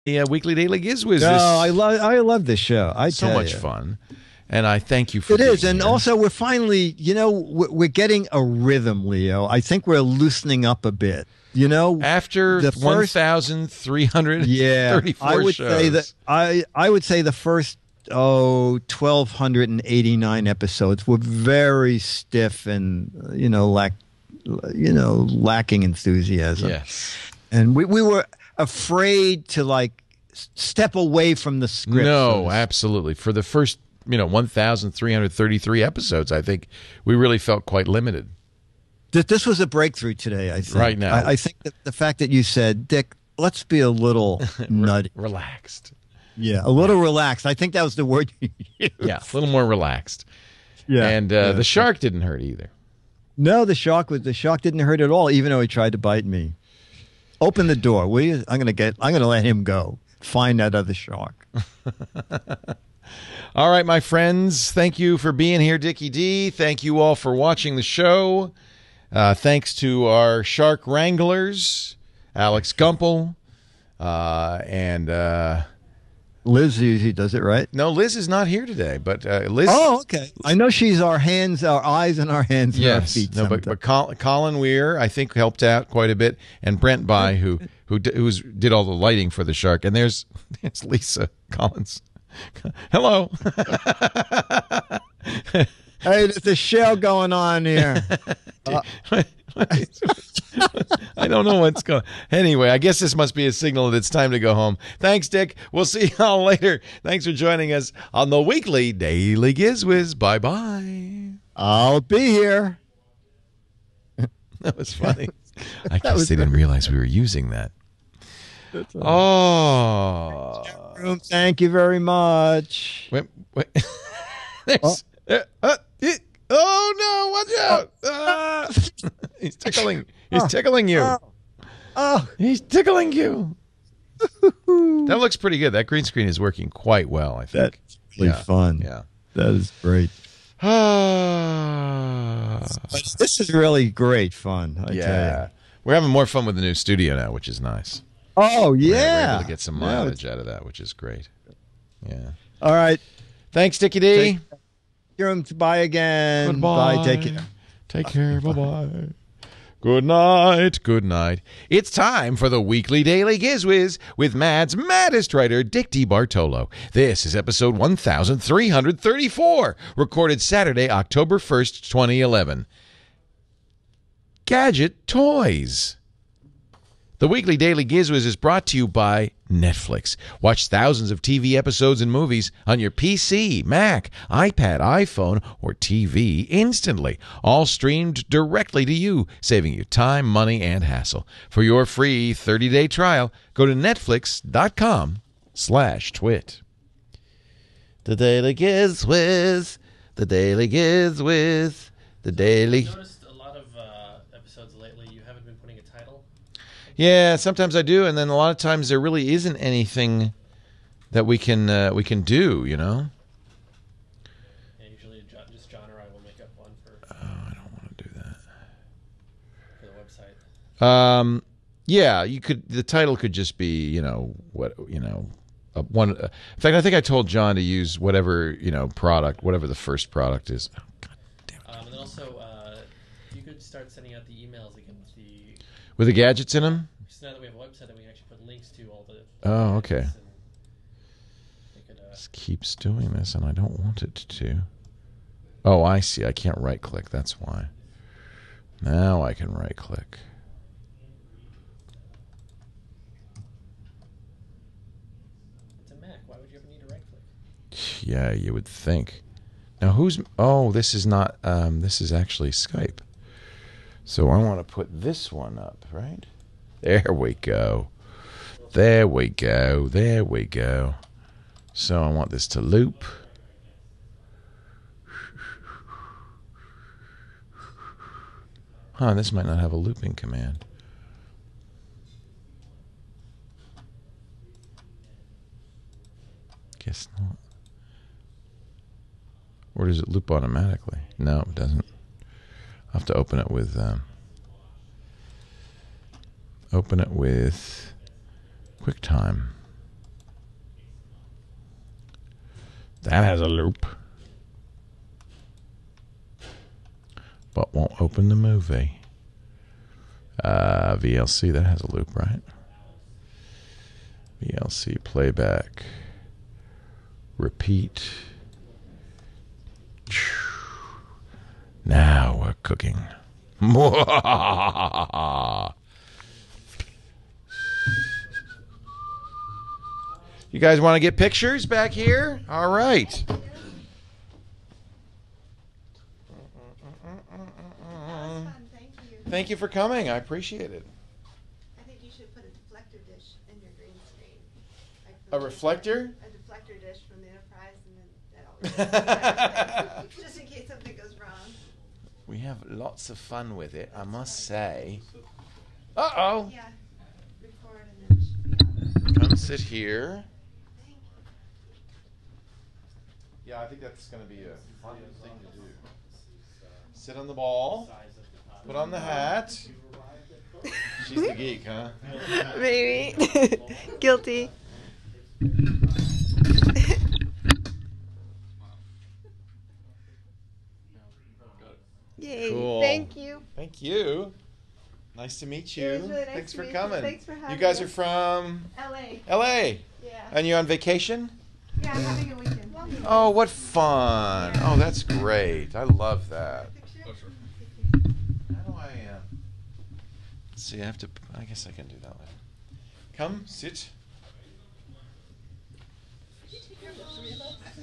The Weekly Daily Giz Wiz. I love this show. So much fun. And I thank you for it. It is. And here. Also, we're finally, we're getting a rhythm, Leo. I think we're loosening up a bit. After the 1,334 shows. I would say the first 1,289 episodes were very stiff and lacking enthusiasm. Yes. And we were afraid to step away from the script. No, absolutely. For the first 1,333 episodes, I think we really felt quite limited. This was a breakthrough today, I think. Right now. I think that the fact that you said, Dick, let's be a little nutty. Relaxed. Yeah, a little relaxed. I think that was the word you used. Yeah, a little more relaxed. Yeah. And the shark didn't hurt either. No, the shark didn't hurt at all, even though he tried to bite me. Open the door, will you? I'm gonna let him go. Find that other shark. All right, my friends. Thank you for being here, Dickie D. Thank you all for watching the show. Thanks to our shark wranglers, Alex Gumpel, and Liz usually does it, right? No, Liz is not here today, but Liz. Oh, okay. I know she's our hands, our eyes, and our hands, and our feet. No, but Colin Weir, I think, helped out quite a bit, and Brent By, who did all the lighting for the shark. And there's Lisa Collins. Hello. Hey, there's a show going on here. I don't know what's going on. Anyway, I guess this must be a signal that it's time to go home. Thanks, Dick. We'll see y'all later. Thanks for joining us on the Weekly Daily Giz Wiz. Bye-bye. I'll be here. That was funny. I guess they didn't realize we were using that. Oh. Thank you very much. Wait. There's... Oh no! Watch out! He's tickling. He's tickling you. He's tickling you. That looks pretty good. That green screen is working quite well, I think. That's really fun. Yeah, that is great. This is really great fun. I tell you. We're having more fun with the new studio now, which is nice. Oh yeah, we're able to get some mileage out of that, which is great. Yeah. All right. Thanks, Dickie D. Bye again. Goodbye. Bye. Take care. Take care. Bye-bye. Good night. Good night. It's time for the Weekly Daily Giz Wiz with Mad's maddest writer, Dick D. Bartolo. This is episode 1334, recorded Saturday, October 1st, 2011. Gadget Toys. The Weekly Daily Giz Wiz is brought to you by Netflix. Watch thousands of TV episodes and movies on your PC, Mac, iPad, iPhone, or TV instantly. All streamed directly to you, saving you time, money, and hassle. For your free 30-day trial, go to netflix.com/twit. The Daily Giz Wiz. The Daily Giz Wiz. The Daily... Yeah, sometimes I do, and then a lot of times there really isn't anything that we can do, you know. Yeah, usually just John or I will make up one for. I don't want to do that. For the website. Yeah, you could. The title could just be, one. In fact, I think I told John to use whatever product, whatever the first product is. Oh, God damn it. And then also, you could start sending out the emails again with the gadgets in them. So now that we have a website, that we can actually put links to all the. Oh, okay. This keeps doing this, and I don't want it to. Oh, I see. I can't right-click. That's why. Now I can right-click. It's a Mac. Why would you ever need a right-click? Yeah, you would think. Now who's... Oh, this is not... this is actually Skype. So I want to put this one up, right? There we go. There we go. There we go. So I want this to loop. Huh, this might not have a looping command. Guess not. Or does it loop automatically? No, it doesn't. I'll have to open it with QuickTime. That has a loop. But won't open the movie. VLC, that has a loop, right? VLC playback. Repeat. Now we're cooking. You guys want to get pictures back here? All right. Thank you for coming. I appreciate it. I think you should put a deflector dish in your green screen. Like A reflector? A deflector dish from the Enterprise, and then that always just in case something goes wrong. We have lots of fun with it, I must say. Uh-oh. Yeah. Record and then it should be on. Come sit here. Thank you. Yeah, I think that's going to be a fun thing to do. Sit on the ball. Put on the hat. She's the geek, huh? Maybe. Guilty. Yay. Cool. Thank you. Thank you. Nice to meet you. It was really nice Thanks to for meet you. coming. Thanks for having You guys us. are from LA. LA. Yeah. And you're on vacation? Yeah, I'm having a weekend. Oh, what fun. Oh, that's great. I love that. Picture? How do I let's see, I guess I can do that later. Come, sit.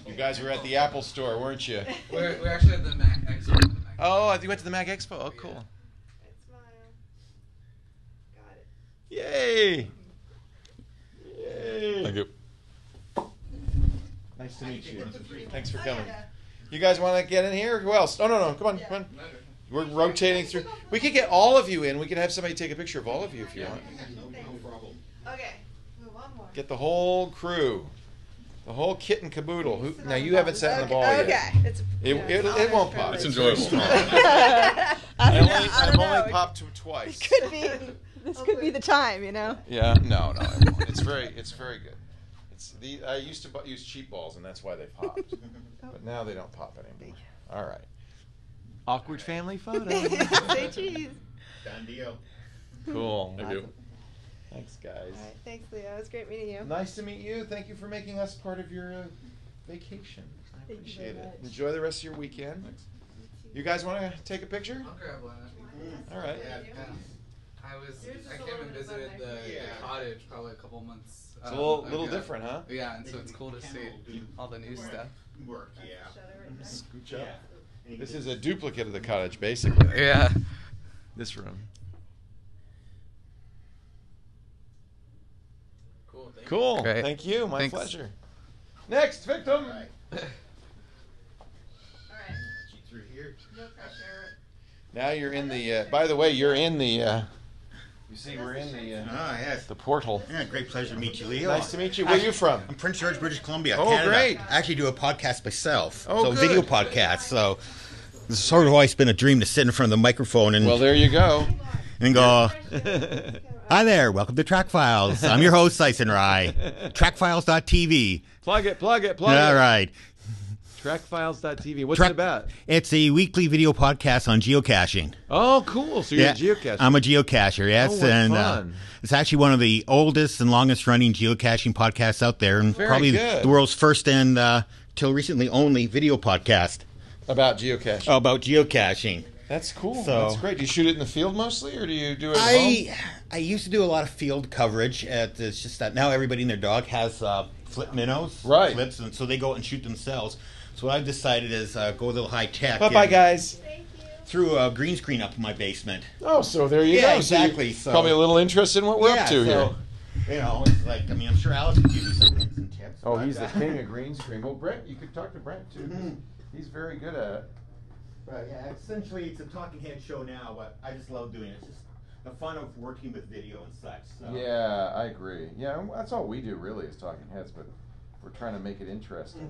You guys were at the Apple store, weren't you? We're actually at the Mac Expo. Oh, you went to the Mac Expo. Oh, cool. Smile. Got it. Yay! Yay! Thank you. Nice to meet you. Thanks for coming. You guys want to get in here? Who else? Oh, no. Come on, come on. We're rotating through. We could get all of you in. We could have somebody take a picture of all of you if you want. Okay. One more. Get the whole crew. The whole kit and caboodle. Now, you haven't sat in the ball Okay. yet. It's, It won't pop. It's enjoyable. I've only popped twice. Could be. This could be the time, you know. Yeah, no, it won't. It's very good. I used to use cheap balls, and that's why they popped. But now they don't pop anymore. All right. Awkward family photo. Say cheese. Done deal. Cool. Thank you. Thanks, guys. All right. Thanks, Leo. It was great meeting you. Nice to meet you. Thank you for making us part of your vacation. I Thank you appreciate very it. much. Enjoy the rest of your weekend. You guys want to take a picture? I'll grab one. All right. I came and visited the cottage probably a couple months. It's a little different, huh? Yeah, and so it's cool to see all the new stuff. Work, yeah. Scooch up. This is a duplicate of the cottage, basically. Yeah. This room. Cool. Great. Thank you. My Thanks. pleasure. Next victim. All right. Through here. No pressure. Now you're in the. By the way, you're in the. You see, we're in the Ah, yes. the portal. Yeah, great pleasure to meet you, Leo. Nice to meet you. Where are you from? I'm Prince George, British Columbia, Oh, Canada. great. I actually do a podcast myself. Oh, so good. video podcast. So this has sort of always been a dream to sit in front of the microphone and Well, there you go. go, hi there, welcome to Track Files. I'm your host, Syson Rye. Trackfiles.tv. Plug it. All it. right. Trackfiles.tv. What's it about? It's a weekly video podcast on geocaching. Oh, cool. So you're a geocacher. I'm a geocacher, yes. Oh, what and fun. It's actually one of the oldest and longest running geocaching podcasts out there, and Very probably good. the world's first and till recently only video podcast About geocaching. about geocaching. That's cool. So- That's great. Do you shoot it in the field mostly, or do you do it at home? I used to do a lot of field coverage. It's just that now everybody and their dog has flip minnows, Right. flips, and so they go out and shoot themselves. So what I've decided is go a little high tech. Bye-bye, and guys. Threw a green screen up in my basement. Oh, so there you Yeah, go. exactly, So so- probably a little interested in what we're Yeah, up to so, here. You know, it's like, I mean, I'm sure Alex could give you some hints and tips. Oh, but, he's the king of green screen. Well, Brent, you could talk to Brent too. 'Cause He's very good at it. But yeah, essentially it's a talking head show now, but I just love doing it. It's just the fun of working with video and such. So. Yeah, I agree. Yeah, and that's all we do really is talking heads, but we're trying to make it interesting.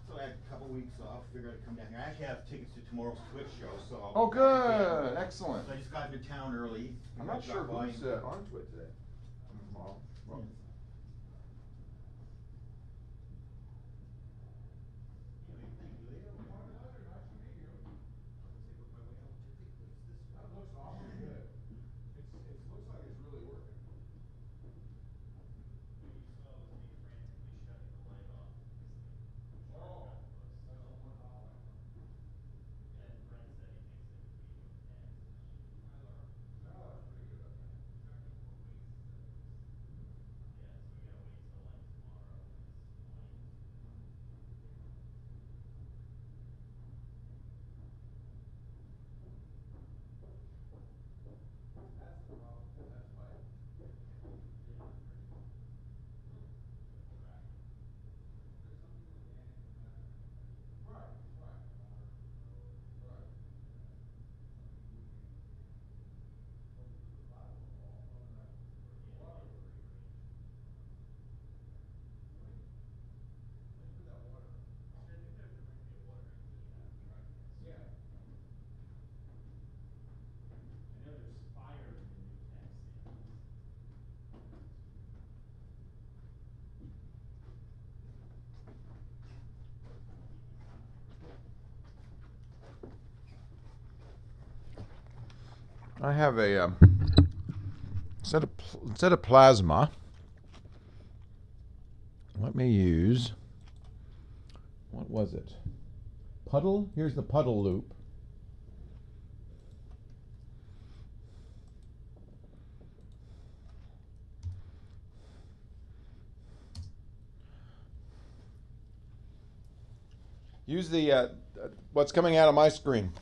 So I had a couple weeks off, figured I'd come down here. I actually have tickets to tomorrow's Twitch show, so. Oh, good. Excellent. So I just got into town early. I'm not sure Got by. who's on Twit today. I have a instead of plasma. Let me use, what was it? Puddle? Here's the puddle loop. Use the what's coming out of my screen.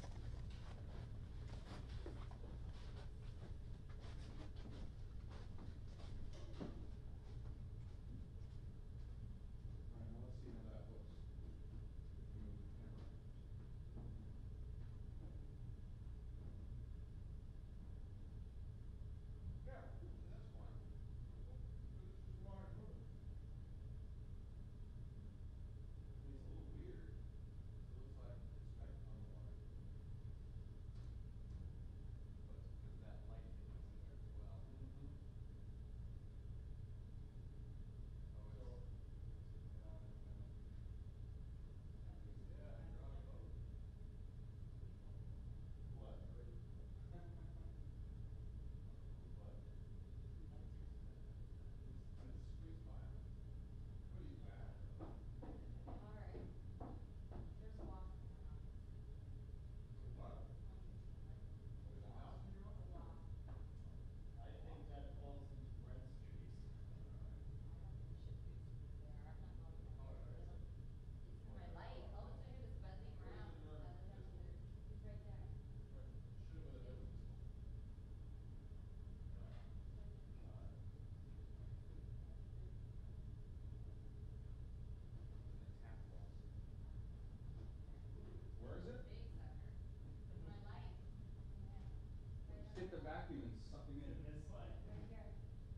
Stick the vacuum and suck him in. This way. Right here.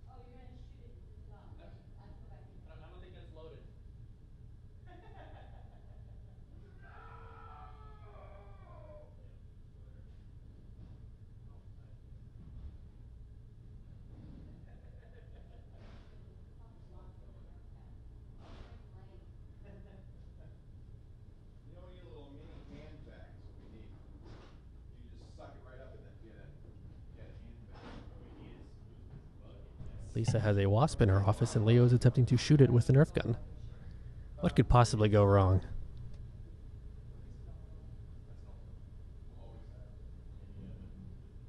Oh, you're gonna shoot it into the top. Wait, I have to go back in there. I don't think that's loaded. You know, we need a little mini hand vac. Is what we need. You just suck it right up and then get a hand vac. Lisa has a wasp in her office, and Leo is attempting to shoot it with a Nerf gun. What could possibly go wrong?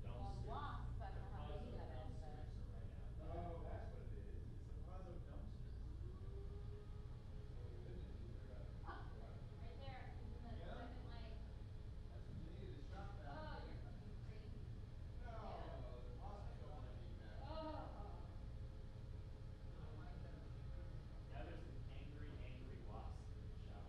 Well, wasp, I don't know how big that is, but. Oh, that's what it is. It's a positive dumpster. Right there, he's in the second light. That's what you need, a shop vac. Oh, you're fucking crazy. No, the wasps don't want to be back. Oh. Yeah, there's an angry wasp in the shop.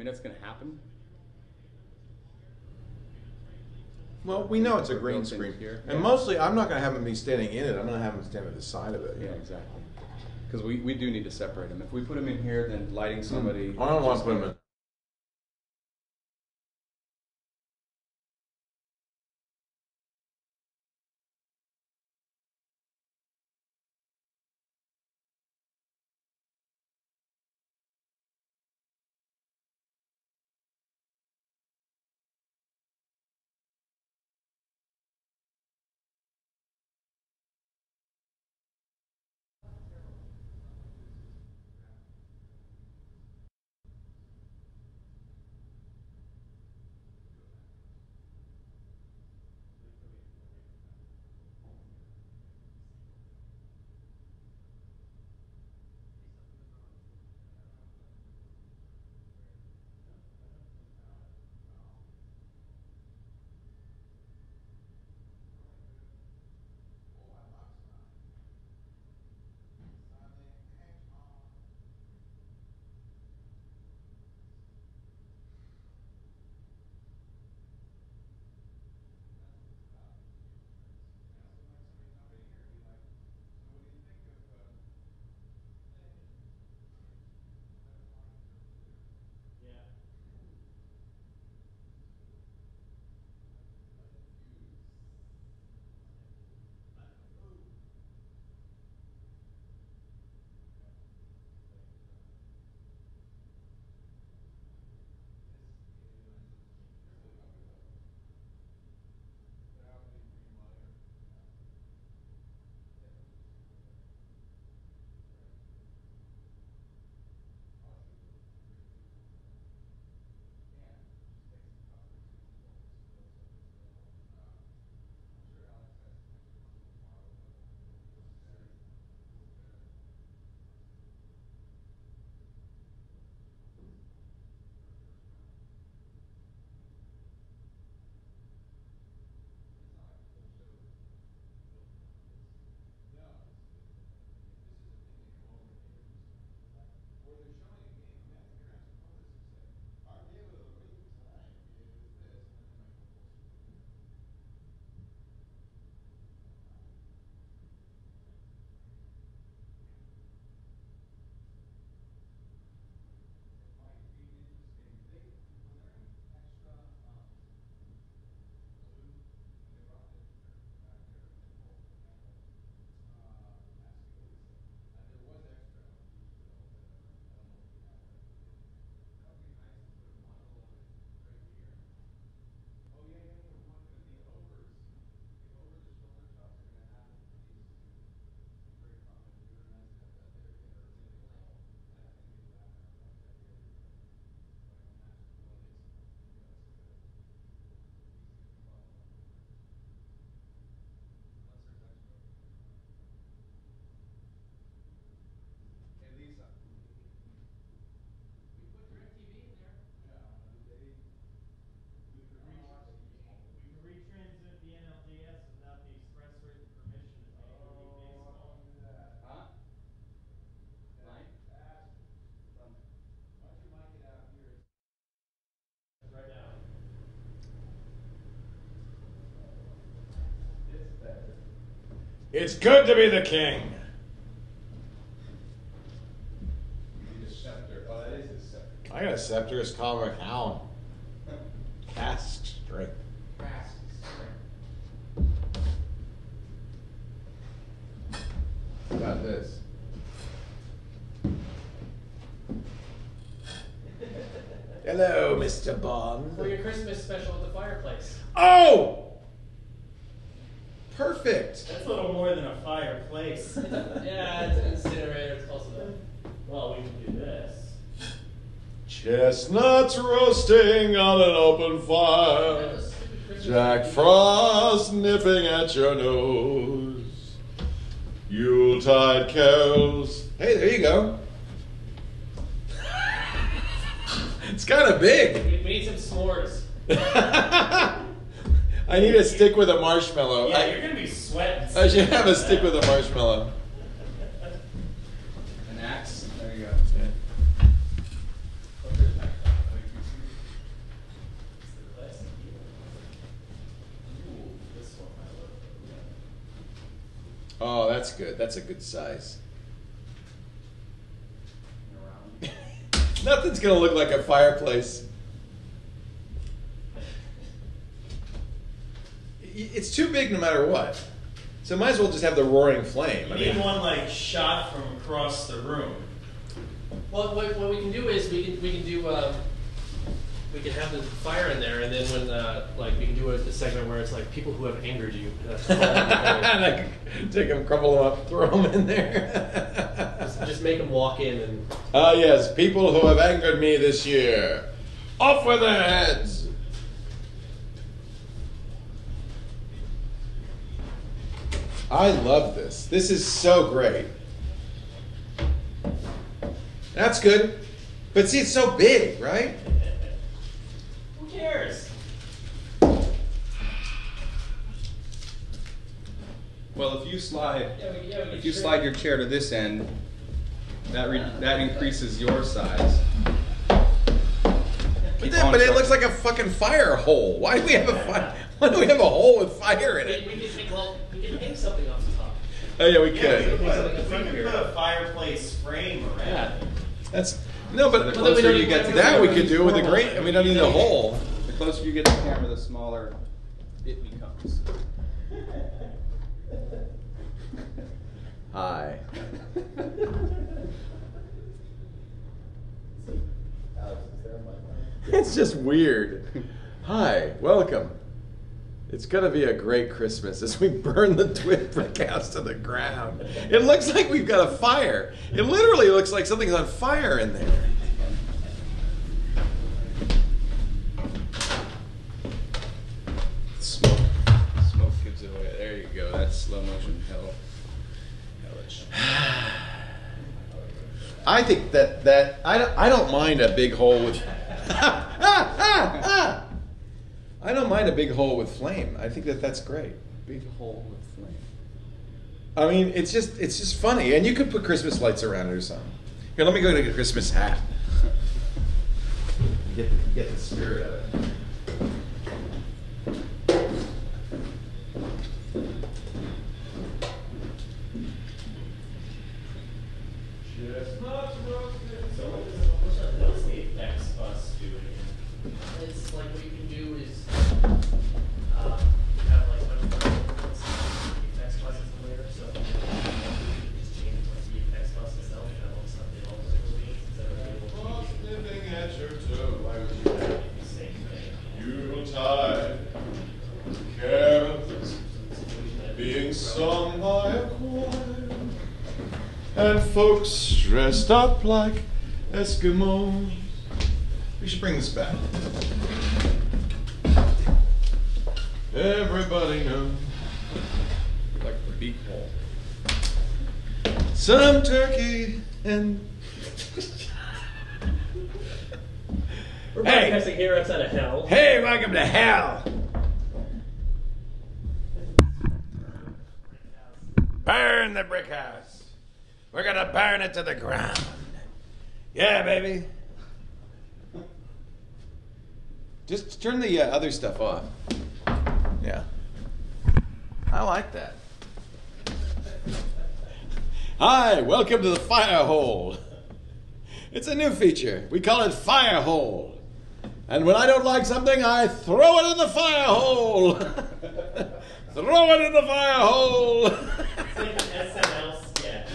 mean, that's going to happen. Well, we know it's a green Built in screen. here. And Yeah. mostly, I'm not going to have him be standing in it. I'm going to have him stand at the side of it. Yeah, exactly. Because we do need to separate them. If we put them in here, then lighting somebody. I don't want to put him in. Huh? Line? It's good to be the king. I got a scepter. It's called a hound. Cast strength. How about this? Hello, Mr. Bond. For your Christmas special at the fireplace. Oh! Perfect. That's a little more than a fireplace. Yeah, it's an incinerator. It's close enough. Well, we can do this. Chestnuts roasting on an open fire. Jack Frost nipping at your nose. Yuletide carols. Hey, there you go. It's kind of big. We need some s'mores. I need a stick with a marshmallow. Yeah, you're going to be sweating. I should have a stick with a marshmallow. An axe? There you go. Oh, that's good. That's a good size. Nothing's gonna look like a fireplace. It's too big no matter what. So might as well just have the roaring flame. You need one like shot from across the room. Well, what we can do is we can have the fire in there, and then when like we can do a segment where it's like people who have angered you. Take them, crumble them up, throw them in there. just make them walk in and. Ah, yes, people who have angered me this year, off with their heads. I love this. This is so great. That's good. But see, it's so big, right? Who cares? Well, if you slide, we if you slide your chair to this end, that increases your size. But it looks like a fucking fire hole. Why do we have a fire? Why do we have a hole with fire in it? We can hang something off the top. Oh yeah, we We could. can put a fireplace frame around. Yeah. That's no, but The closer you get to that we could do with a great. We don't need a hole. The closer you get to the camera, the smaller it becomes. Hi. It's just weird. Hi, welcome. It's gonna be a great Christmas as we burn the Twit Brickhouse to the ground. It looks like we've got a fire. It literally looks like something's on fire in there. Smoke gives it away. There you go. That's slow motion hellish. I think that I don't mind a big hole with. I don't mind a big hole with flame. I think that's great. Big hole with flame. I mean, it's just funny, and you could put Christmas lights around it or something. Here, let me go get a Christmas hat. Get the spirit of it. What's the effects bus doing? It's like what you can do is have like a bunch of effects buses in there, so you can just change like the effects bus itself and all the stuff they all do instead of being able to Nipping at your toe, why would you have the same thing. Yuletide carols being sung by a choir, and folks dressed up like Eskimos. We should bring this back. Everybody knows, Like the beak hole. some turkey and. We're Hey! broadcasting here outside of hell. Hey, welcome to hell. Burn the brick house. We're gonna burn it to the ground. Yeah, baby. Just turn the other stuff off. Yeah. I like that. Hi, welcome to the fire hole. It's a new feature. We call it Fire Hole. And when I don't like something, I throw it in the fire hole. Throw it in the fire hole. It's like an SNL sketch.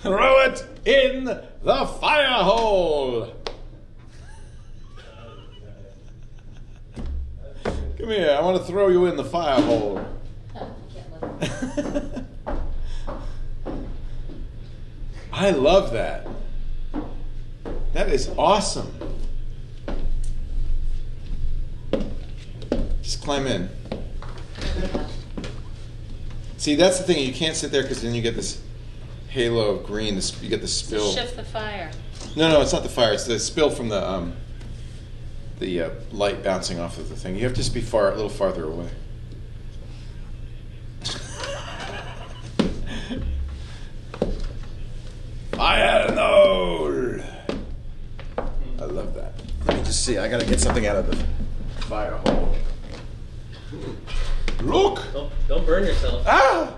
Throw it in the fire hole. Come here, I want to throw you in the fire hole. I love that. That is awesome. Just climb in. See, that's the thing. You can't sit there because then you get this halo of green. You get the spill. Shift the fire. No, it's not the fire. It's the spill from the light bouncing off of the thing. You have to just be a little farther away. Fire in the hole. I love that. Let me just see. I gotta get something out of the fire hole. Look! Don't burn yourself. Ah!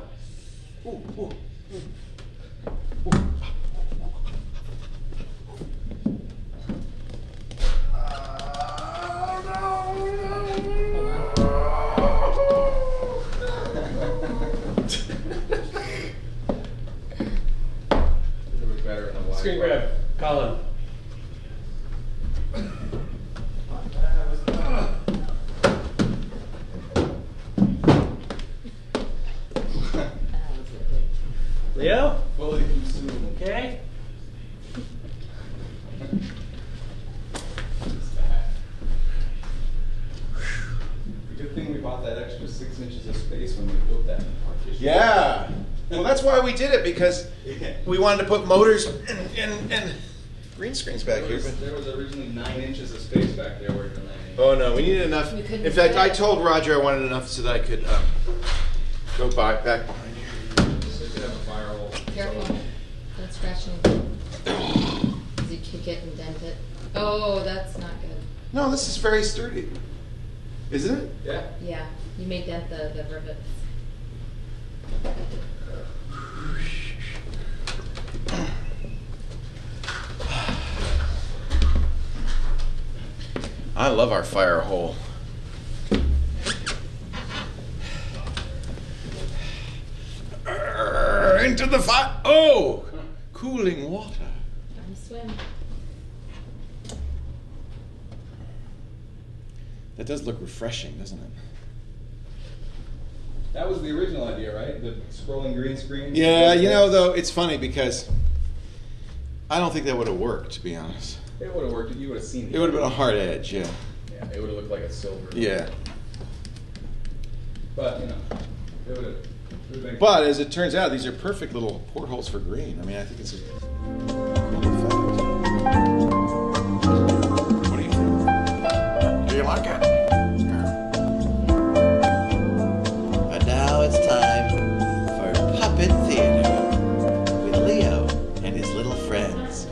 Screen grab, Colin. Leo? Fully consumed. Okay. Good thing we bought that extra 6 inches of space when we built that partition. Yeah. Well, that's why we did it, because we wanted to put motors and green screens back here. But There was originally 9 inches of space back there where you're landing. oh no, we needed enough. We couldn't In fact, fit I it. told Roger I wanted enough so that I could go back behind here. So you could have a fire hole. Careful. Don't scratch anything. Because you kick it and dent it. Oh, that's not good. No, this is very sturdy, isn't it? Yeah. Yeah, you may dent the rivets. I love our fire hole. Into the fire. Oh, cooling water. Time to swim. That does look refreshing, doesn't it? That was the original idea, right? The scrolling green screen? Yeah, you know, though, it's funny because I don't think that would have worked, to be honest. It would have worked. You would have seen it. It would have been a hard edge, yeah. Yeah, it would have looked like a silver. Yeah. But, you know, it would have been. But as it turns out, these are perfect little portholes for green. I mean, I think it's a cool effect. What do you think? Do you like it? And now it's time for Puppet Theater with Leo and his little friends.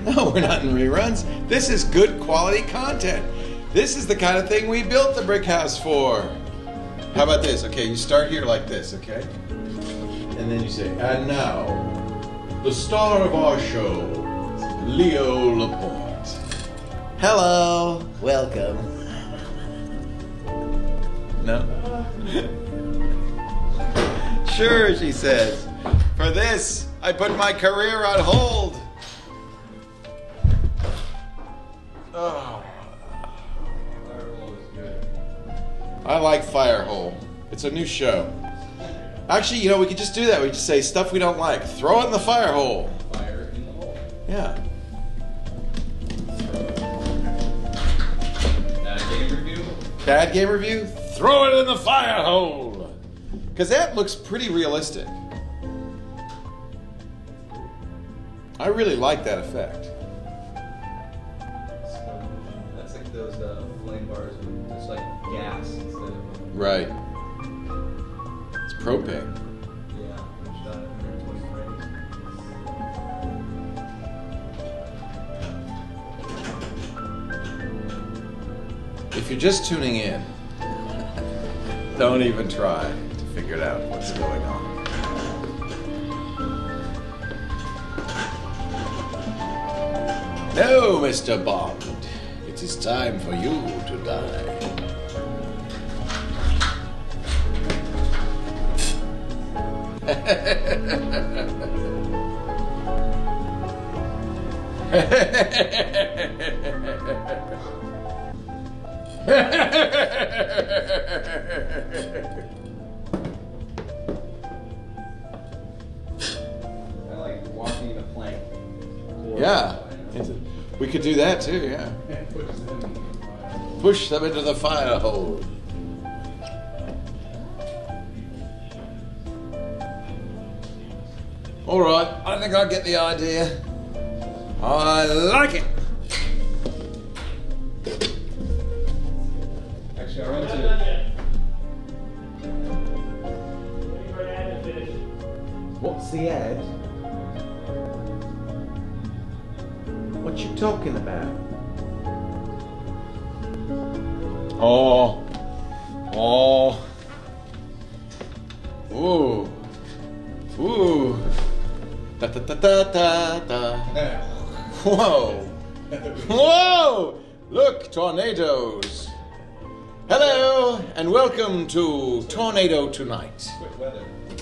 No, we're not in reruns. This is good quality content. This is the kind of thing we built the brick house for. How about this? Okay, you start here like this, okay? And then you say, and now, the star of our show, Leo Laporte. Hello, welcome. No? Sure, she says. For this, I put my career on hold. Oh. Firehole is good. I like Firehole. It's a new show. Actually, you know, we could just do that. We just say stuff we don't like. Throw it in the fire hole. Fire in the hole. Yeah. Game review. Bad game review? Throw it in the fire hole. Because that looks pretty realistic. I really like that effect. That's like those flame bars with just like gas instead of. Right. It's propane. Yeah, we shot at 120 frames. If you're just tuning in, don't even try to figure out what's going on. No, Mr. Bond. It is time for you to die. I like walking the plank. Yeah. We could do that too, yeah. Push them into the fire hole. All right, I think I get the idea. I like it. Actually, I went Not to. done yet. Waiting for an ad to finish. What's the ad? What you talking about? Oh. Ooh. Ooh. Da da da da da da. Whoa. Whoa! Look, tornadoes. Hello, and welcome to Tornado Tonight.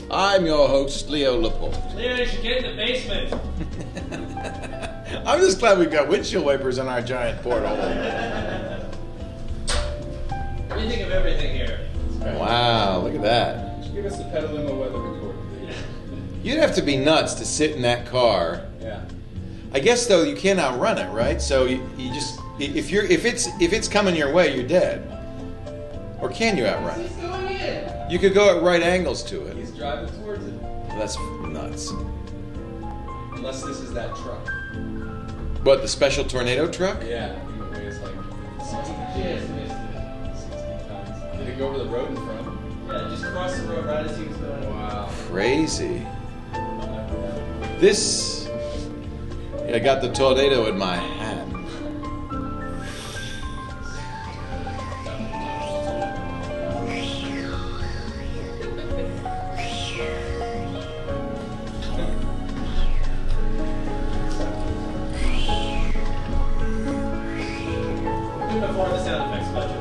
I'm your host, Leo Laporte. Leo, you should get in the basement. I'm just glad we've got windshield wipers on our giant porthole. What do you think of everything here? Wow, look at that. Give us the Petaluma weather report, please. You'd have to be nuts to sit in that car. Yeah. I guess though you can't outrun it, right? So you just if it's coming your way, you're dead. Or can you outrun it? He's going in. You could go at right angles to it. He's driving towards it. That's nuts. Unless this is that truck. What, the special tornado truck? Yeah. I think it weighs like 60 Yes, tons. Did it go over the road in front? yeah, just crossed the road right as he was going. Wow. Crazy. This. I got the tornado in my hand. Before the sound effects budget.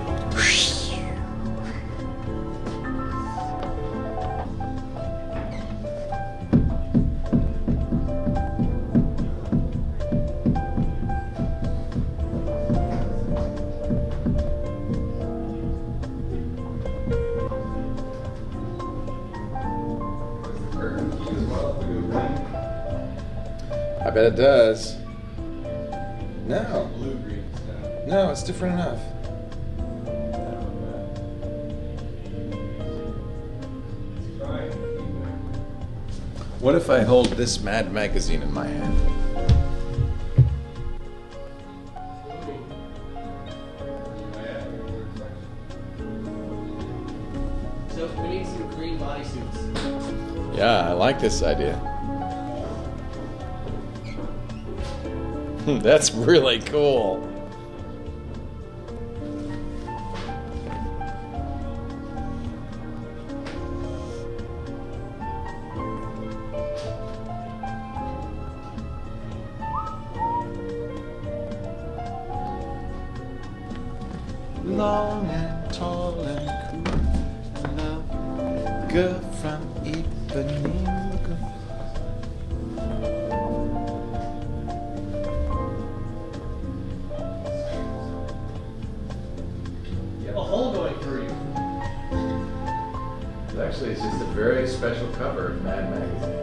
I bet it does. No. Blue green stuff. No, it's different enough. What if I hold this Mad magazine in my hand? So we need some green bodysuits. Yeah, I like this idea. That's really cool. Long and tall and cool, and love girl from Ipanema. You have a hole going through you. Actually, it's just a very special cover of Mad magazine.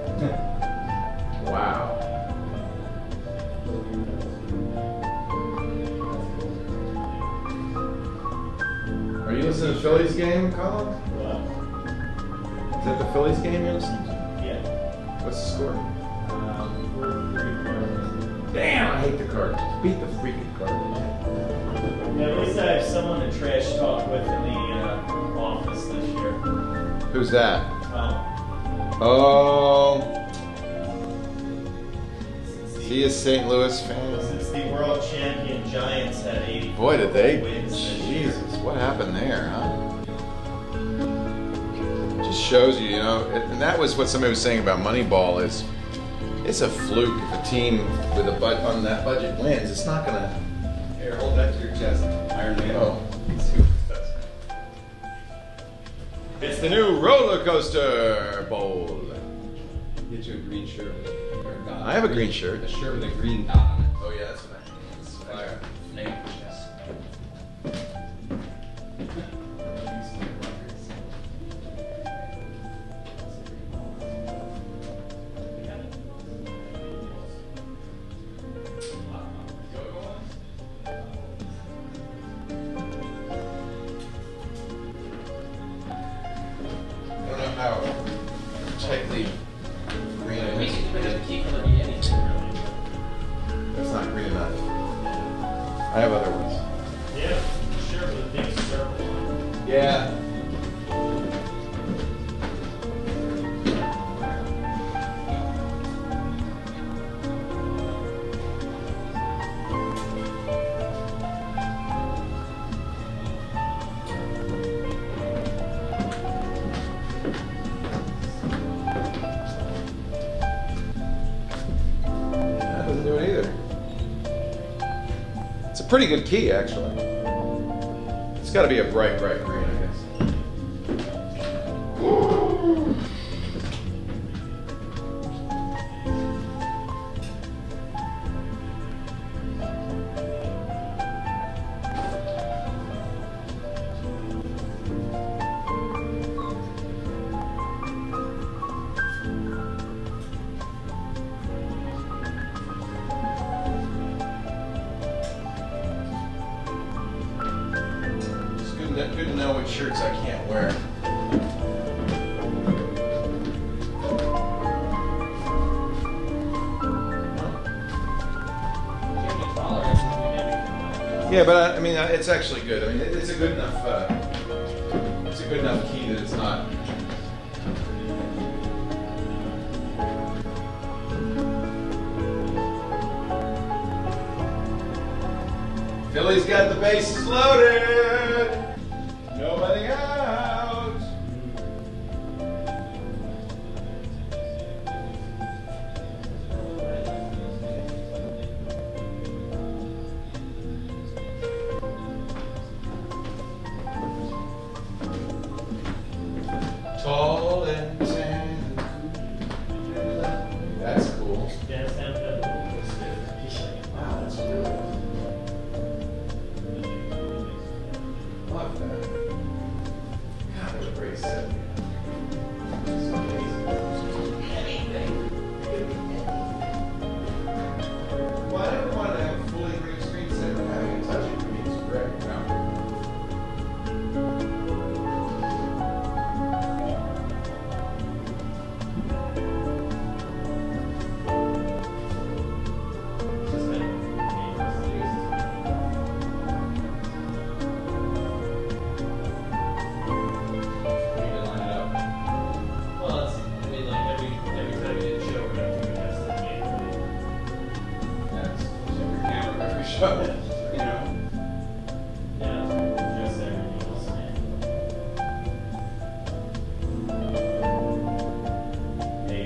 Wow. Are you listening to the Phillies game, Colin? Is that the Phillies game you're listening to? Yeah. What's the score? 4-3. Damn, I hate the Cardinals. Beat the freaking Cardinals. Yeah, at least I have someone to trash talk with in the office this year. Who's that? Oh. Oh, he is St. Louis fan. Since the world champion Giants had 80 Boy, did they! wins this year. Jesus, what happened there, huh? Just shows you, and that was what somebody was saying about Moneyball is, it's a fluke if a team with on that budget wins. It's not gonna. Here, hold that to your chest. Iron Man. Oh. It's the new roller coaster bowl. Get you a green shirt. Or a dot. I have a green shirt. A shirt with a green dot on it. Oh yeah, that's what I mean. It's fire. Name. Yes. I don't know how tightly green it We is. could put a key for the anything really. That's not green enough. I have other ones. Yeah, sure, with a big circle on it. Yeah. pretty good key, actually. It's got to be a bright green, I guess. Good to know what shirts I can't wear. Yeah, but I mean, it's actually good. I mean, it's a good enough. It's a good enough key that it's not. Philly's got the bases loaded. Nobody out. Tall and tan. That's cool. Yeah, sounds good. Wow, that's really love that. God, what a great set. So amazing. Well, I never wanted to have a fully green screen set, but having it touch it for me is great. You know? Well, it's, I mean, like every time you get a show, we're gonna do a test of the game. That's every camera, every show. You know? Yeah, just everything else, man. Hey,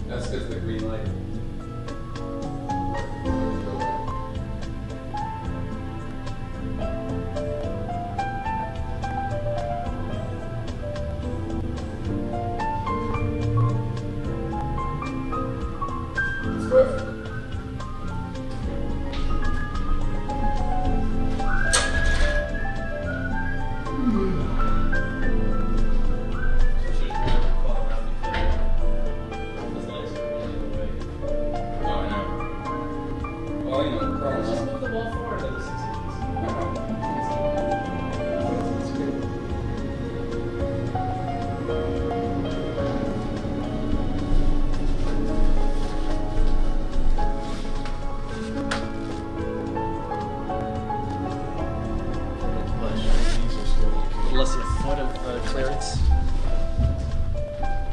That's because of the green light. It's perfect. Oh, I know. Well, you know, Carl's Just move the ball forward another 6 inches. Less than a foot of clearance.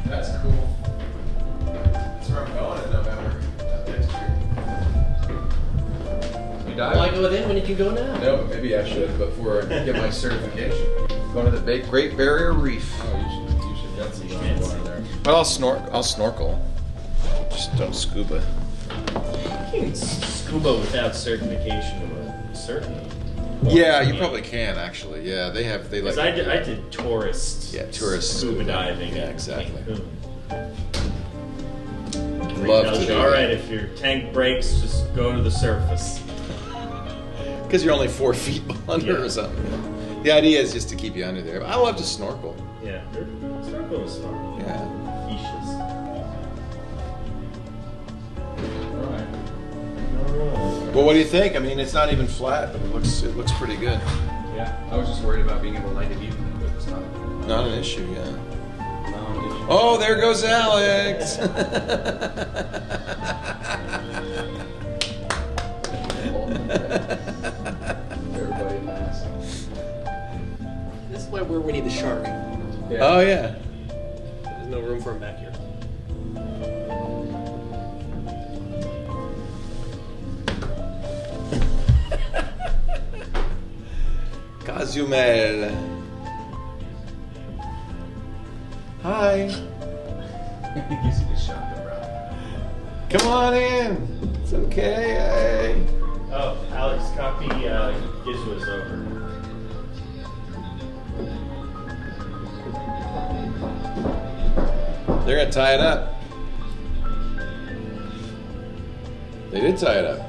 That's cool. That's where I'm going in November. Next year. You Why dive? go then when you can go now? No, but maybe I should before I get my certification. Going to the Great Barrier Reef. Oh, you should get some going there. But I'll snorkel. Just don't scuba. You can scuba without certification of a certain. Yeah, you probably can actually. Yeah, they like. Because I did tourist. Yeah, tourist scuba diving. Yeah, in exactly. Cancun. Love Tells to you, do all that. right, if your tank breaks, just go to the surface. Because you're only 4 feet under Yeah. or something. The idea is just to keep you under there. I love to snorkel. Yeah, snorkel is snorkel. Yeah. Fishes. Alright. Well, what do you think? I mean, it's not even flat, but it looks pretty good. Yeah, I was just worried about being able to light it even, but it's not. Not an issue, yeah. No, Oh, there goes Alex. Everybody laughs. This is why we need the shark. Yeah. Oh yeah. There's no room for him back here. Cozumel. Hi. You see the shotgun, bro. Come on in. It's okay. Oh, Alex, copy Giz Wiz over. They're gonna tie it up. They did tie it up.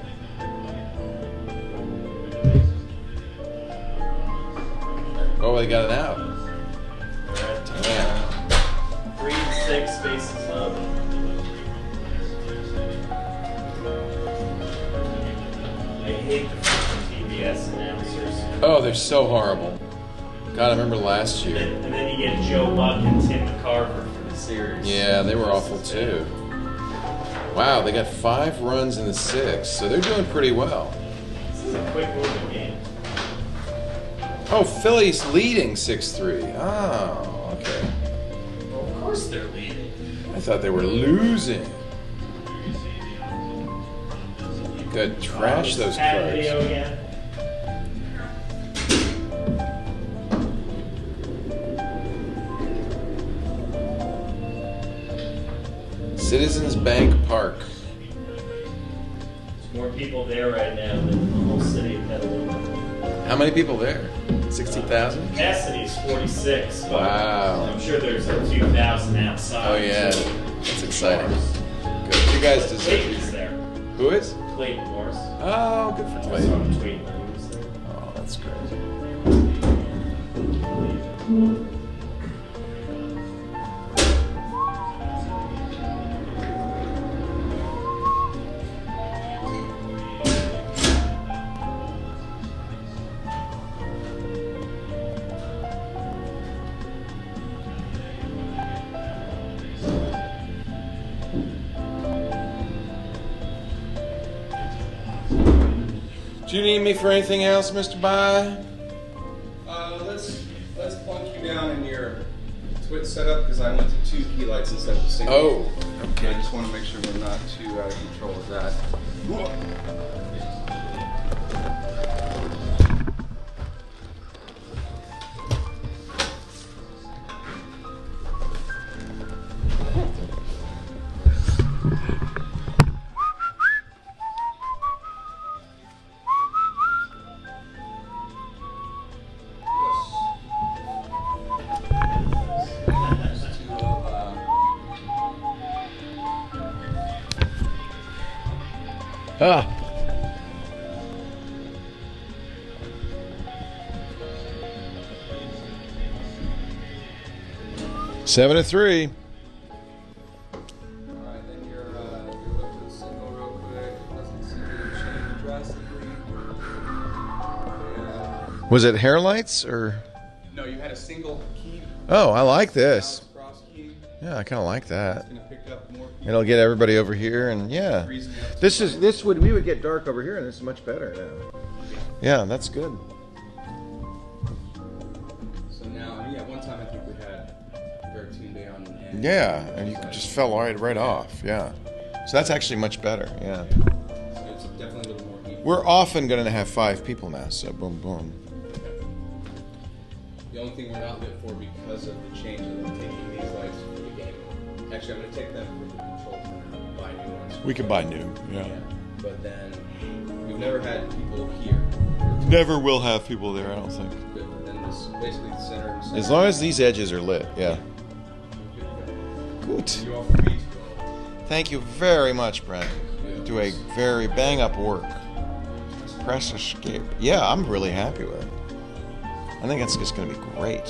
Oh, they got it out. Damn. 3 and 6 spaces up. I hate the freaking TBS announcers. Oh, they're so horrible. God, I remember last year. And then you get Joe Buck and Tim McCarver for the series. Yeah, they were awful too. Wow, they got 5 runs in the 6th, so they're doing pretty well. This is a quick moving game. Oh, Philly's leading 6-3. Oh, okay. Well, of course they're leading. I thought they were losing. Good, trash those Bad video cards. again. Citizens Bank Park. There's more people there right now than the whole city of Petaluma. How many people there? 60,000? Capacity is 46. But Wow. I'm sure there's a few thousand outside. Oh yeah, that's exciting. Good. You guys deserve Clayton's it. there. Who is? Clayton Morris. Oh, good for I saw Clayton. him tweet when he was there. Oh, that's great. Do you need me for anything else, Mr. Bye? Let's plunk you down in your Twit setup because I went to 2 key lights instead of a single. Oh, I just want to make sure we're not too out of control with that. Ah. Seven to 3. Alright, then you're looking at the single real quick. Doesn't seem to change drastically. Yeah. Was it hair lights or? No, you had a single key. Oh, I like this. Cross key. Yeah, I kind of like that. It's gonna pick up more. It'll get everybody over here, and yeah, we would get dark over here, and this is much better now. Yeah, that's good. So now, yeah, one time I think we had 13 day on an end. Yeah, and you just fell right off. Yeah, so that's actually much better. Yeah, So it's definitely a little more heat. we're often going to have 5 people now, so boom, boom. The only thing we're not lit for because of the change of them taking these lights for the game. Actually, I'm going to take them for the control for buy new ones. We could buy new. Yeah. But then we've never had people here. Never will have people there, I don't think. Good. But then this basically the center and center. As long as these edges are lit, yeah. Good. Good. You're all free to go. Thank you very much, Brent. Yeah. Do a very bang up work. Press escape. Yeah, I'm really happy with it. I think it's just going to be great.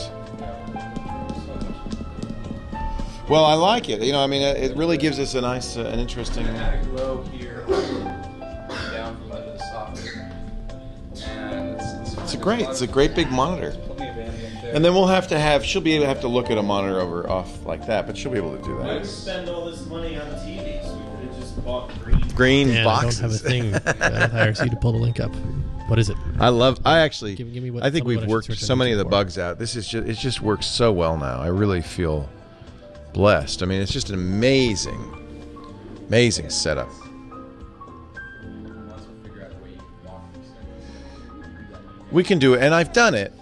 Well, I like it. You know, I mean, it really gives us a nice, an interesting. I had a glow here, down from under the socket, and It's a great big monitor. Plenty of ambient there. And then we'll have to have. She'll be able to have to look at a monitor off like that, but she'll be able to do Why that. spend all this money on TVs? We could have just bought green. Green And boxes. I don't have a thing at IRC to pull the link up. What is it? I actually. Give me what- I think tell me we've what I should worked search so on many of YouTube the for. bugs out. This is just. It just works so well now. I really feel blessed. I mean, it's just an amazing setup. Once we figure out a way you can walk this thing. We can do it, and I've done it.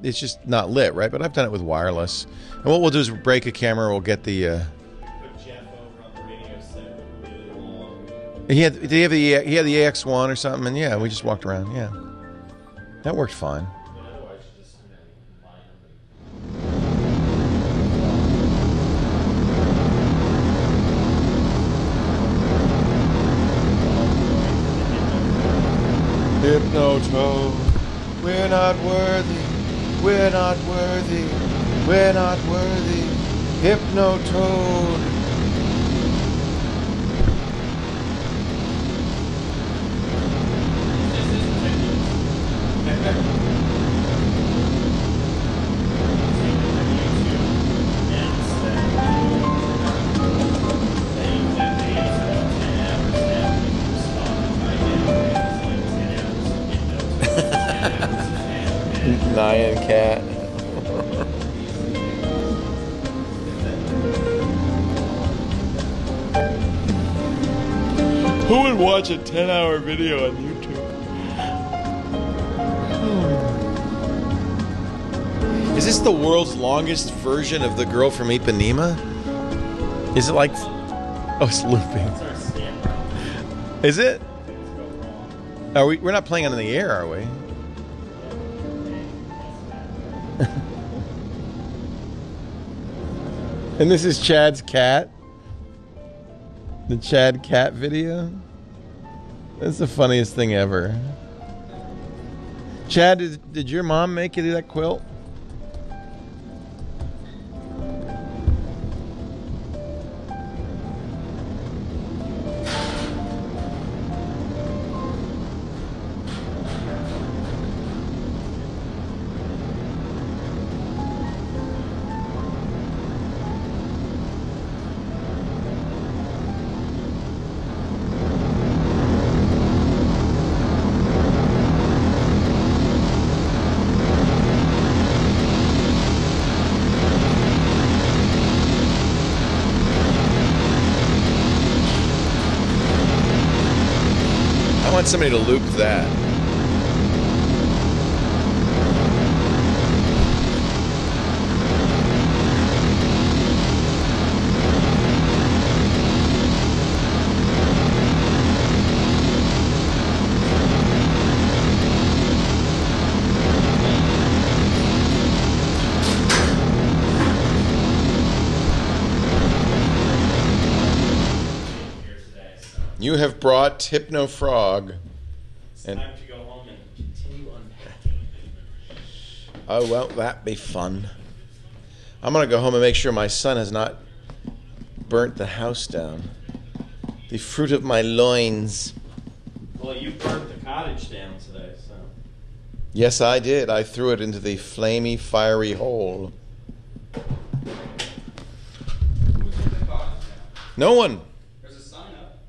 It's just not lit, right? But I've done it with wireless. And what we'll do is break a camera. We'll get the. Put Jeff over on the radio set with really long He had the AX1 or something, and yeah, we just walked around. Yeah, that worked fine. Hypnotoad, we're not worthy, we're not worthy, we're not worthy. Hypnotoad. Nyan cat. Who would watch a 10-hour video on YouTube? Is this the world's longest version of the girl from Ipanema? Is it like... Oh, it's looping. Is it? Are we? We're not playing it on the air, are we? And this is Chad's cat. The Chad cat video. That's the funniest thing ever. Chad, did your mom make you that quilt? I want somebody to loop that. You have brought Hypno Frog. It's time to go home and continue unpacking. Oh, won't that be fun? I'm going to go home and make sure my son has not burnt the house down. The fruit of my loins. Well, you burnt the cottage down today, so. Yes, I did. I threw it into the flamey, fiery hole. No one. There's a sign up.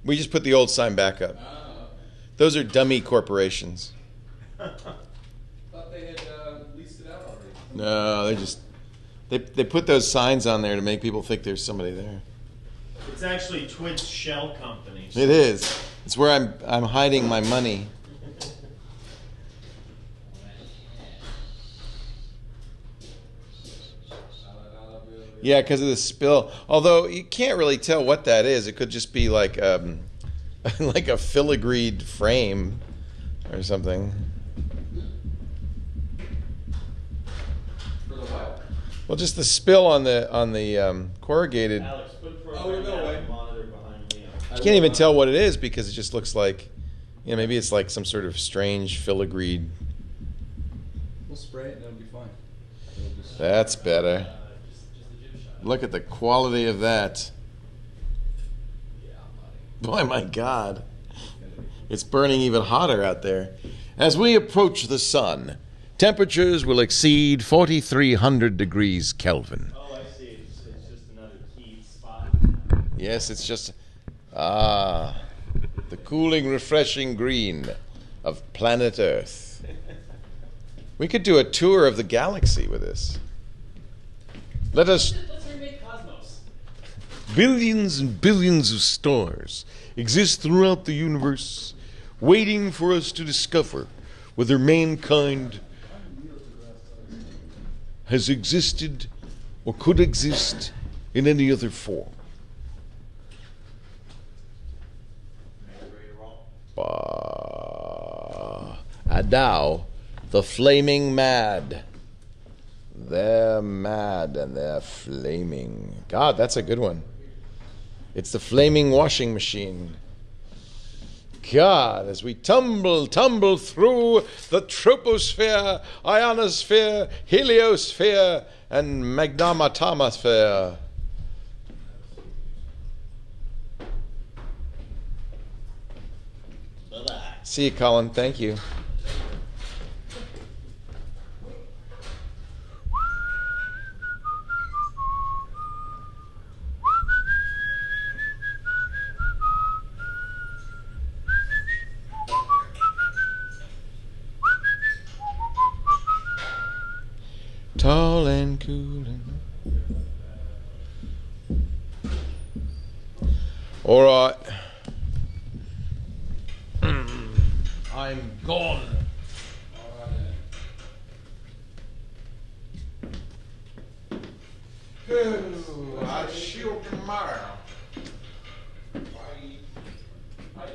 We just put the old sign back up. Those are dummy corporations. Thought they had leased it out already. No, they put those signs on there to make people think there's somebody there. It's actually Twit's shell company. It is. It's where I'm hiding my money. Yeah, because of the spill. Although you can't really tell what that is. It could just be like like a filigreed frame or something. For the what? Well, just the spill on the corrugated. Alex, put for Oh, no way. monitor behind me. You can't even tell what it is because it just looks like, maybe it's like some sort of strange filigreed. We'll spray it and it'll be fine. That's better. Look at the quality of that. Boy, my God. It's burning even hotter out there. As we approach the sun, temperatures will exceed 4,300 degrees Kelvin. Oh, I see. It's just another key spot. Yes, it's just... the cooling, refreshing green of planet Earth. We could do a tour of the galaxy with this. Let's remake Cosmos. Billions and billions of stars exist throughout the universe, waiting for us to discover whether mankind has existed or could exist in any other form. And now, the Flaming Mad. They're mad and they're flaming. God, that's a good one. It's the flaming washing machine. God, as we tumble through the troposphere, ionosphere, heliosphere, and magnematomosphere. Bye-bye. See you, Colin. Thank you. Tall and cool. All right. I'm gone. I'll see you tomorrow.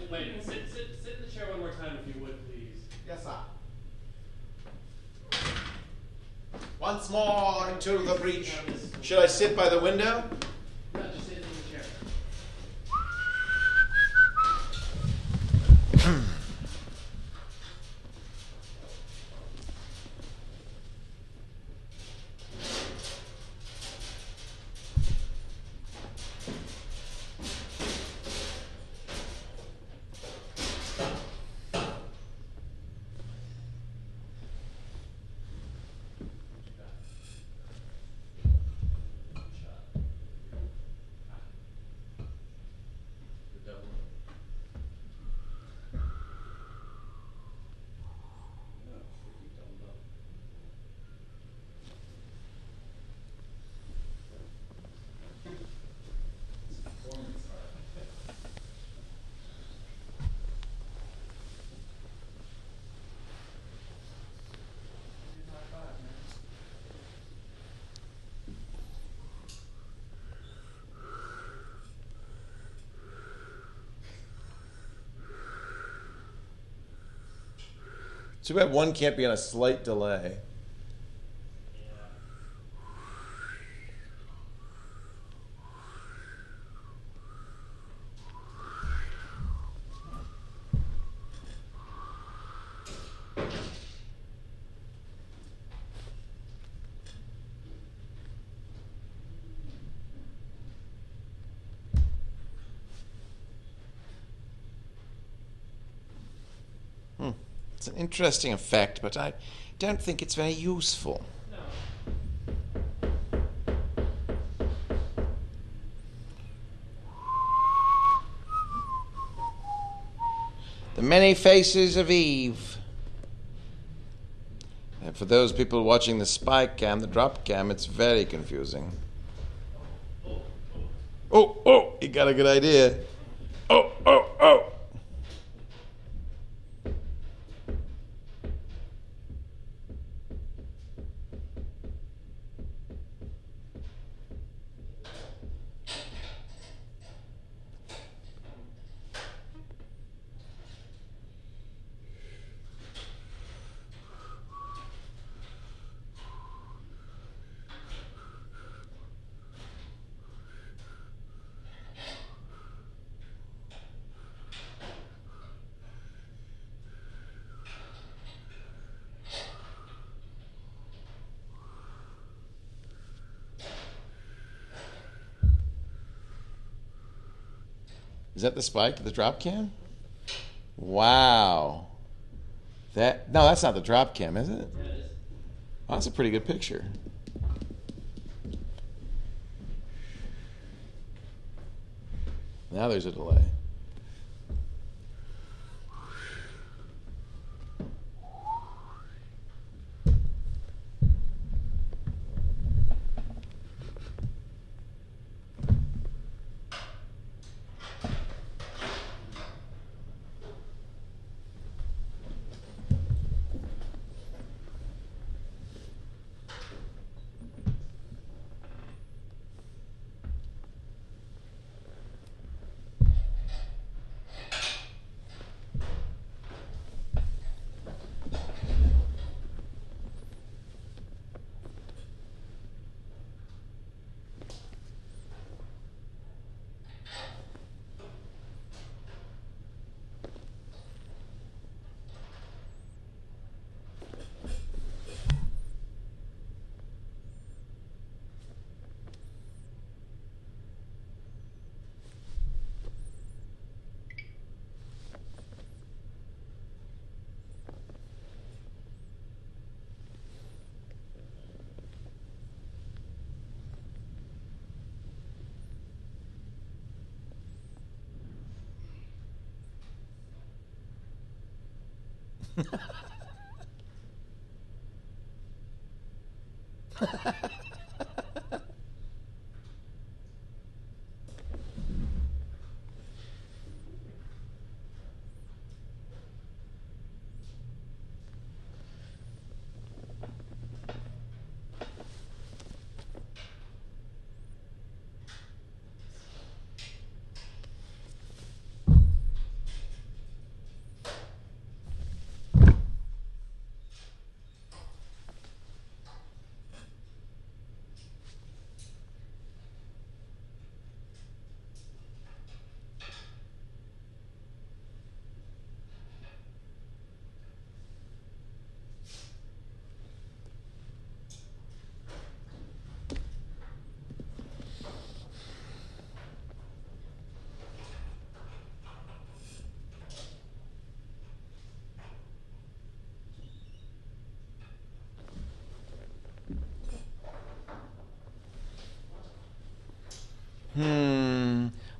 Wait, sit in the chair one more time if you would, please. Yes, sir. Once more into the breach. Should I sit by the window? No, just sit in the chair. Too bad one can't be on a slight delay. It's an interesting effect, but I don't think it's very useful. The Many Faces of Eve. And for those people watching the spike cam, the drop cam, it's very confusing. Oh, you got a good idea. Oh. Is that the spike, the drop cam? Wow. No, that's not the drop cam, is it? Yeah, it is. Oh, that's a pretty good picture. Now there's a delay.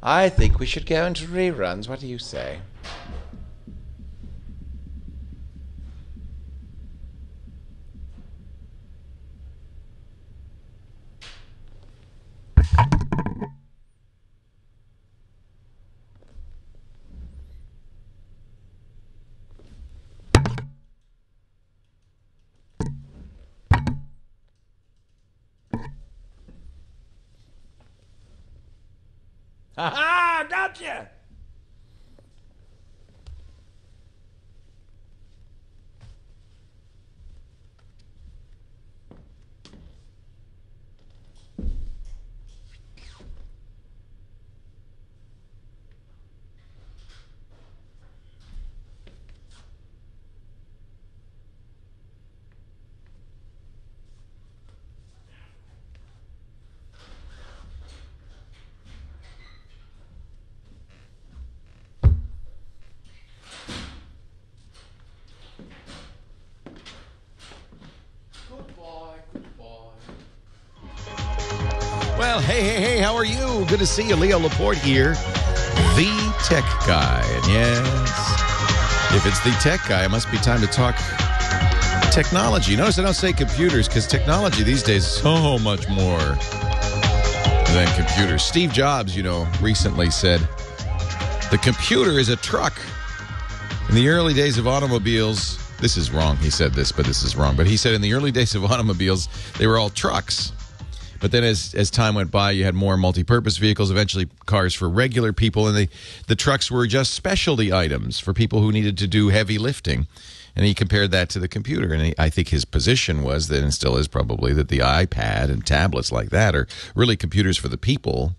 I think we should go into reruns. What do you say? Ha-ha! Gotcha! Well, hey, how are you? Good to see you. Leo Laporte here, the tech guy. And yes, if it's the tech guy, it must be time to talk technology. Notice I don't say computers because technology these days is so much more than computers. Steve Jobs, recently said, the computer is a truck. In the early days of automobiles, this is wrong. He said this, but this is wrong. But he said in the early days of automobiles, they were all trucks. But then as time went by, you had more multi-purpose vehicles, eventually cars for regular people, and the trucks were just specialty items for people who needed to do heavy lifting. And he compared that to the computer. And I think his position was that, and still is probably, that the iPad and tablets like that are really computers for the people,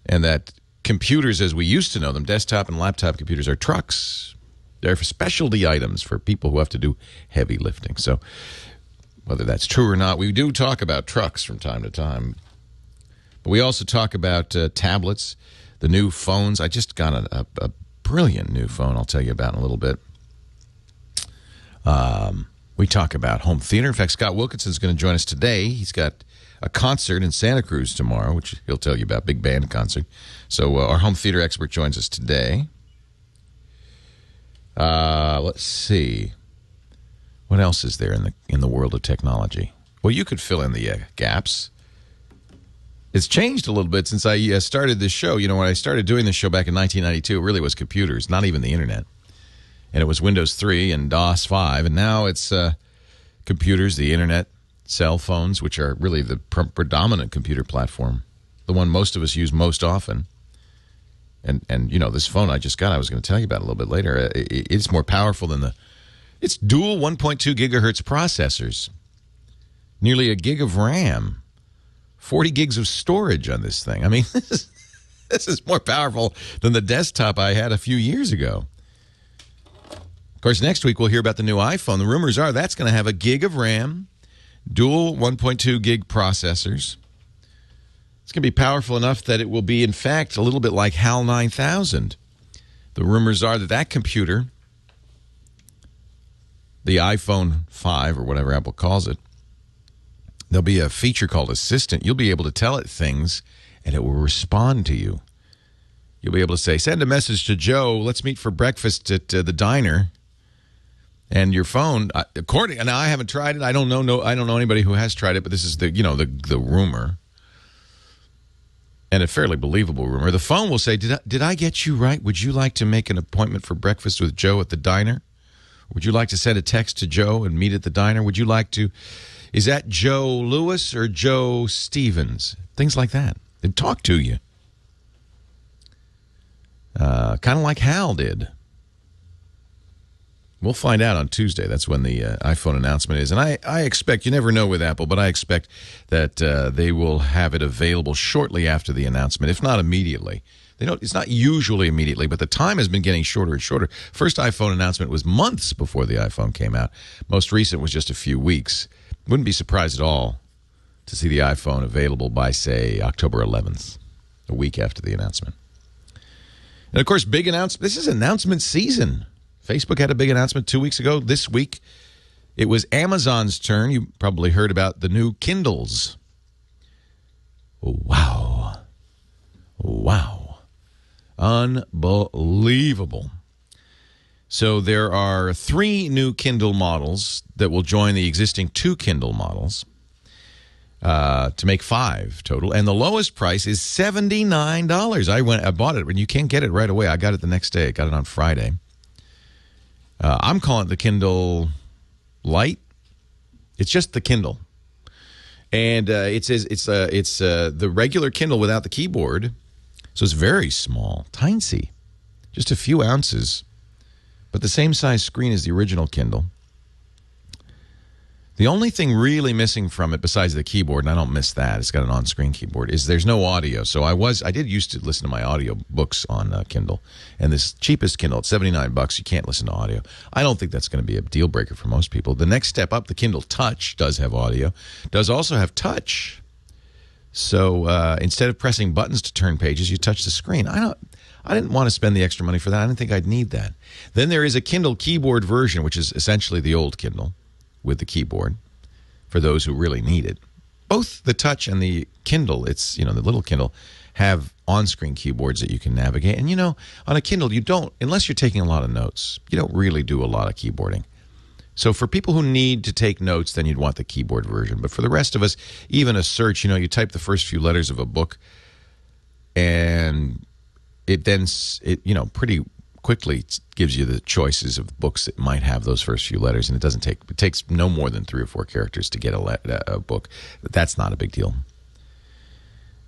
and that computers as we used to know them, desktop and laptop computers, are trucks. They're for specialty items for people who have to do heavy lifting. So whether that's true or not, we do talk about trucks from time to time. But we also talk about tablets, the new phones. I just got a brilliant new phone I'll tell you about in a little bit. We talk about home theater. In fact, Scott Wilkinson's going to join us today. He's got a concert in Santa Cruz tomorrow, which he'll tell you about, big band concert. So our home theater expert joins us today. Let's see. What else is there in the world of technology? Well, you could fill in the gaps. It's changed a little bit since I started this show. When I started doing this show back in 1992, it really was computers, not even the internet. And it was Windows 3 and DOS 5. And now it's computers, the internet, cell phones, which are really the predominant computer platform, the one most of us use most often. And this phone I just got, I was going to tell you about a little bit later. It's more powerful than it's dual 1.2 gigahertz processors, nearly a gig of RAM, 40 gigs of storage on this thing. I mean, this is more powerful than the desktop I had a few years ago. Of course, next week we'll hear about the new iPhone. The rumors are that's going to have a gig of RAM, dual 1.2 gig processors. It's going to be powerful enough that it will be, in fact, a little bit like HAL 9000. The rumors are that computer, the iPhone 5 or whatever Apple calls it, there'll be a feature called Assistant. You'll be able to tell it things, and it will respond to you. You'll be able to say, send a message to Joe. Let's meet for breakfast at the diner. And your phone, according, now I haven't tried it. I don't know anybody who has tried it, but this is the rumor, and a fairly believable rumor. The phone will say, "Did I get you right? Would you like to make an appointment for breakfast with Joe at the diner? Would you like to send a text to Joe and meet at the diner? Would you like to? Is that Joe Lewis or Joe Stevens?" Things like that. They'd talk to you, kind of like Hal did. We'll find out on Tuesday. That's when the iPhone announcement is. And I expect, you never know with Apple, but I expect that they will have it available shortly after the announcement, if not immediately. It's not usually immediately, but the time has been getting shorter and shorter. First iPhone announcement was months before the iPhone came out. Most recent was just a few weeks. Wouldn't be surprised at all to see the iPhone available by, say, October 11th, a week after the announcement. And, of course, big announcement. This is announcement season. Facebook had a big announcement 2 weeks ago. This week, it was Amazon's turn. You probably heard about the new Kindles. Wow. Wow. Unbelievable. So there are 3 new Kindle models that will join the existing 2 Kindle models to make 5 total. And the lowest price is $79. I bought it, and you can't get it right away. I got it the next day. I got it on Friday. I'm calling it the Kindle Lite. It's just the Kindle, and it says it's the regular Kindle without the keyboard, so it's very small, tiny, just a few ounces, but the same size screen as the original Kindle. The only thing really missing from it, besides the keyboard, and I don't miss that, it's got an on-screen keyboard, is there's no audio. So I did used to listen to my audio books on Kindle, and this cheapest Kindle, at $79, you can't listen to audio. I don't think that's going to be a deal breaker for most people. The next step up, the Kindle Touch, does have audio, does also have touch. So instead of pressing buttons to turn pages, you touch the screen. I didn't want to spend the extra money for that. I didn't think I'd need that. Then there is a Kindle keyboard version, which is essentially the old Kindle, with the keyboard for those who really need it. Both the Touch and the Kindle, the little Kindle, have on-screen keyboards that you can navigate. And, on a Kindle, you don't, unless you're taking a lot of notes, you don't really do a lot of keyboarding. So for people who need to take notes, then you'd want the keyboard version. But for the rest of us, even a search, you type the first few letters of a book, and it then, pretty quickly gives you the choices of books that might have those first few letters, and it takes no more than 3 or 4 characters to get a book. That's not a big deal.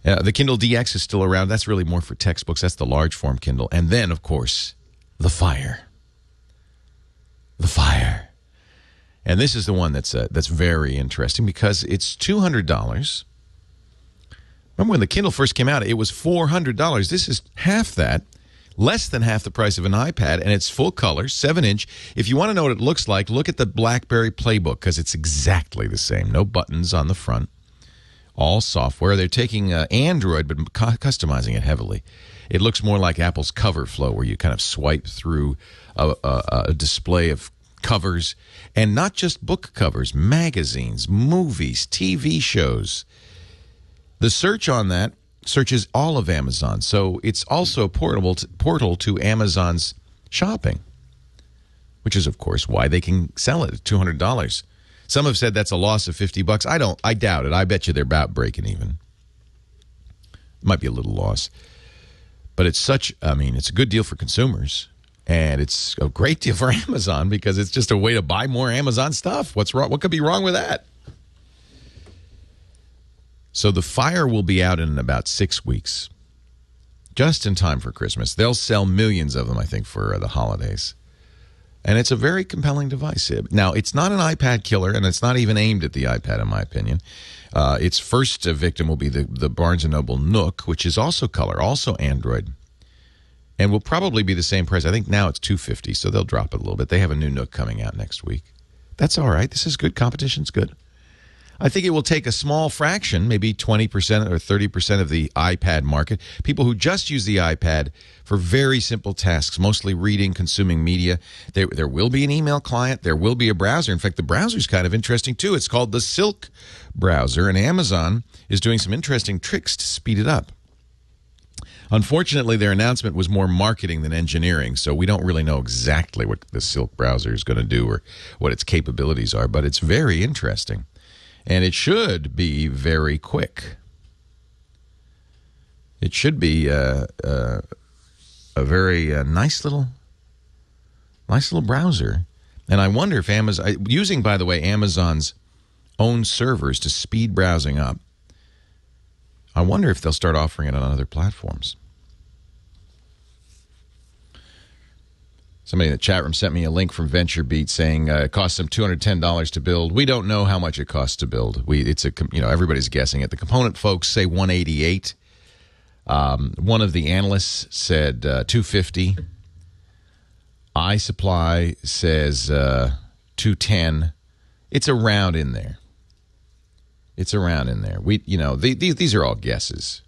The Kindle DX is still around. That's really more for textbooks. That's the large form Kindle. And then, of course, the Fire. The Fire. And this is the one that's very interesting because it's $200. Remember when the Kindle first came out, it was $400. This is half that. Less than half the price of an iPad, and it's full color, 7-inch. If you want to know what it looks like, look at the BlackBerry Playbook, because it's exactly the same. No buttons on the front. All software. They're taking Android, but customizing it heavily. It looks more like Apple's Cover Flow, where you kind of swipe through a display of covers, and not just book covers, magazines, movies, TV shows. The search on that searches all of Amazon, so it's also a portal to Amazon's shopping, which is, of course, why they can sell it at $200. Some have said that's a loss of $50. I doubt it. I bet you they're about breaking even. It might be a little loss, but it's a good deal for consumers, and it's a great deal for Amazon because it's just a way to buy more Amazon stuff. What's wrong? What could be wrong with that? So the Fire will be out in about 6 weeks, just in time for Christmas. They'll sell millions of them, I think, for the holidays. And it's a very compelling device. Now, it's not an iPad killer, and it's not even aimed at the iPad, in my opinion. Its first victim will be the Barnes & Noble Nook, which is also color, also Android, and will probably be the same price. I think now it's $250, so they'll drop it a little bit. They have a new Nook coming out next week. That's all right. This is good. Competition's good. I think it will take a small fraction, maybe 20% or 30% of the iPad market, people who just use the iPad for very simple tasks, mostly reading, consuming media. There will be an email client. There will be a browser. In fact, the browser is kind of interesting, too. It's called the Silk browser, and Amazon is doing some interesting tricks to speed it up. Unfortunately, their announcement was more marketing than engineering, so we don't really know exactly what the Silk browser is going to do or what its capabilities are, but it's very interesting. And it should be very quick. It should be a very nice little browser. And I wonder if Amazon, using, by the way, Amazon's own servers to speed browsing up, I wonder if they'll start offering it on other platforms. Somebody in the chat room sent me a link from VentureBeat saying it costs them $210 to build. We don't know how much it costs to build. Everybody's guessing it. The component folks say $188. One of the analysts said $250. iSupply says $210. It's around in there. These are all guesses.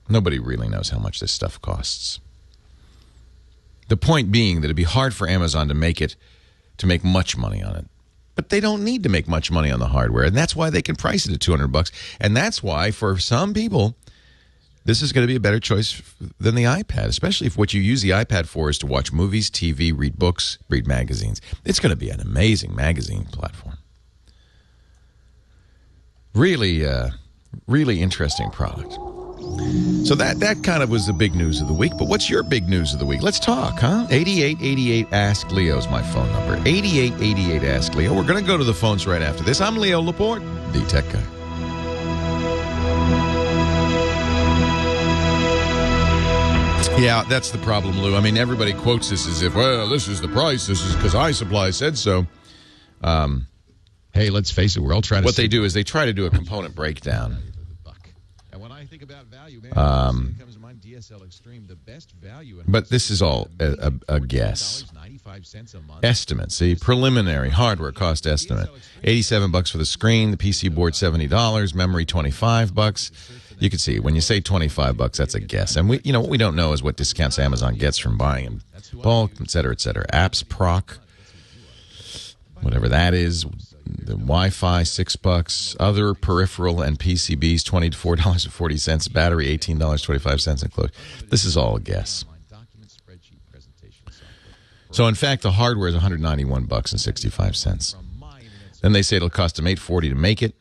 Nobody really knows how much this stuff costs. The point being that it'd be hard for Amazon to make much money on it. But they don't need to make much money on the hardware, and that's why they can price it at $200. And that's why, for some people, this is going to be a better choice than the iPad, especially if what you use the iPad for is to watch movies, TV, read books, read magazines. It's going to be an amazing magazine platform. Really, really interesting product. So that kind of was the big news of the week. But what's your big news of the week? Let's talk, huh? 8888 Ask Leo is my phone number. 8888 Ask Leo. We're going to go to the phones right after this. I'm Leo Laporte, the tech guy. Yeah, that's the problem, Lou. I mean, everybody quotes this as if, well, this is the price. This is because iSupply said so. Hey, let's face it, we're all trying to... What they do is they try to do a component breakdown. But this is all a guess. Estimates, the preliminary hardware cost estimate. $87 for the screen, the PC board $70, memory $25. You can see when you say $25, that's a guess. And what we don't know is what discounts Amazon gets from buying in bulk, et cetera, et cetera. Apps proc, whatever that is. The Wi-Fi $6, other peripheral and PCBs $20 to $4.40, battery $18.25 enclosed. This is all a guess. So in fact, the hardware is $191.65. Then they say it'll cost them $840 to make it.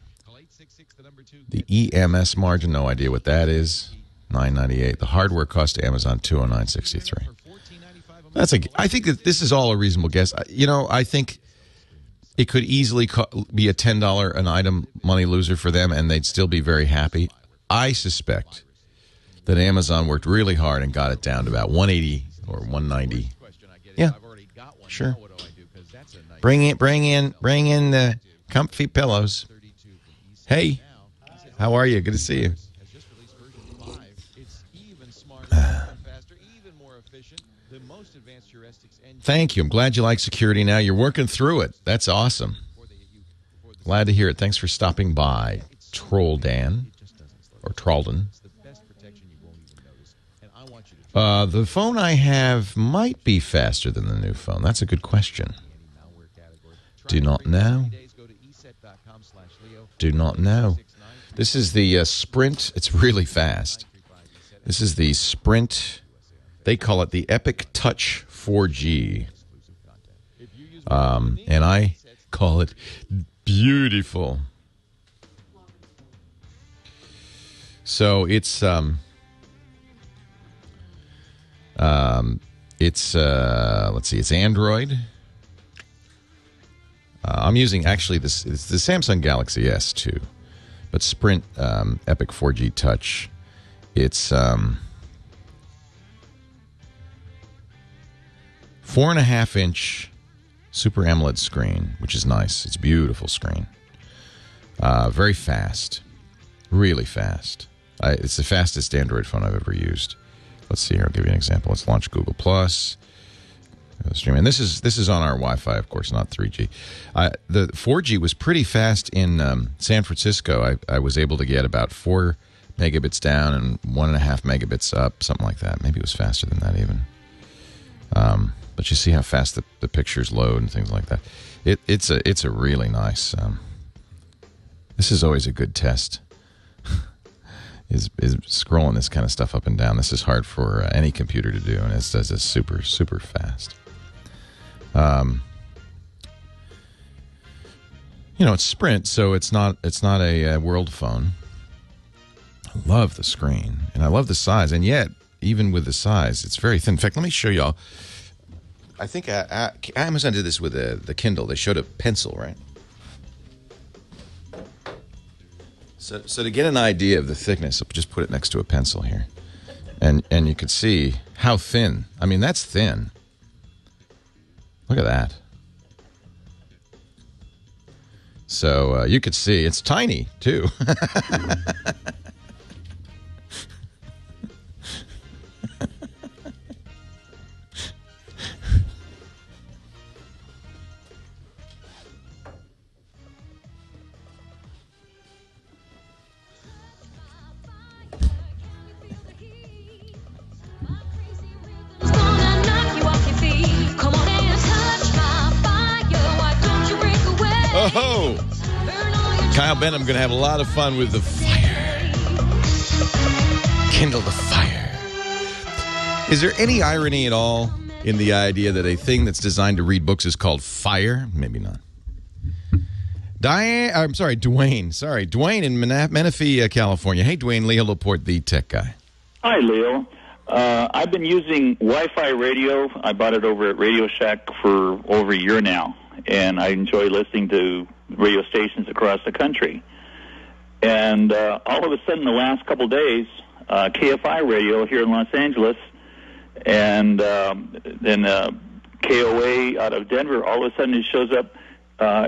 The EMS margin, no idea what that is. $998. The hardware cost to Amazon $209.63. I think that this is all a reasonable guess. I think it could easily be a $10 an item money loser for them, and they'd still be very happy. I suspect that Amazon worked really hard and got it down to about $180 or $190. Yeah, sure. Bring in the comfy pillows. Hey, how are you? Good to see you. Thank you. I'm glad you like security now. You're working through it. That's awesome. Glad to hear it. Thanks for stopping by, Trolldan, or Trolden. The phone I have might be faster than the new phone. That's a good question. Do not know. Do not know. This is the Sprint. It's really fast. This is the Sprint. They call it the Epic Touch 4G. And I call it beautiful. So it's let's see, it's Android. I'm using actually it's the Samsung Galaxy S2, but Sprint Epic 4G Touch. It's 4.5-inch Super AMOLED screen, which is nice. It's a beautiful screen. Very fast, really fast. It's the fastest Android phone I've ever used. Let's see here. I'll give you an example. Let's launch Google Plus. And this is on our Wi-Fi, of course, not 3G. The 4G was pretty fast in San Francisco. I was able to get about 4 megabits down and 1.5 megabits up, something like that. Maybe it was faster than that even. But you see how fast the pictures load and things like that. It's a really nice. This is always a good test. is scrolling this kind of stuff up and down. This is hard for any computer to do, and it does this super, super fast. It's Sprint, so it's not a world phone. I love the screen, and I love the size, and yet, even with the size, it's very thin. In fact, let me show y'all. I think Amazon did this with the Kindle. They showed a pencil, right? So to get an idea of the thickness, I'll just put it next to a pencil here. And you could see how thin. I mean, that's thin. Look at that. So you could see it's tiny, too. Oh, Kyle Benham going to have a lot of fun with the fire. Kindle the fire. Is there any irony at all in the idea that a thing that's designed to read books is called fire? Maybe not. Dwayne. Sorry, Dwayne in Menifee, California. Hey, Dwayne, Leo Laporte, the tech guy. Hi, Leo. I've been using Wi-Fi radio. I bought it over at Radio Shack for over a year now, and I enjoy listening to radio stations across the country. And all of a sudden, the last couple days, KFI radio here in Los Angeles, and then KOA out of Denver, all of a sudden it shows up,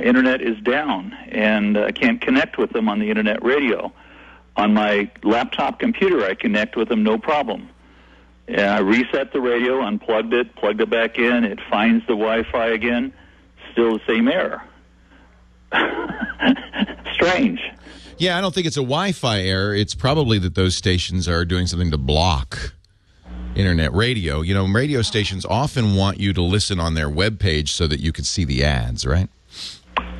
internet is down, and I can't connect with them on the internet radio. On my laptop computer, I connect with them, no problem. And I reset the radio, unplugged it, plugged it back in, it finds the Wi-Fi again, still the same error. Strange. Yeah, I don't think it's a Wi-Fi error. It's probably that those stations are doing something to block internet radio. You know, radio stations often want you to listen on their webpage so that you can see the ads, right?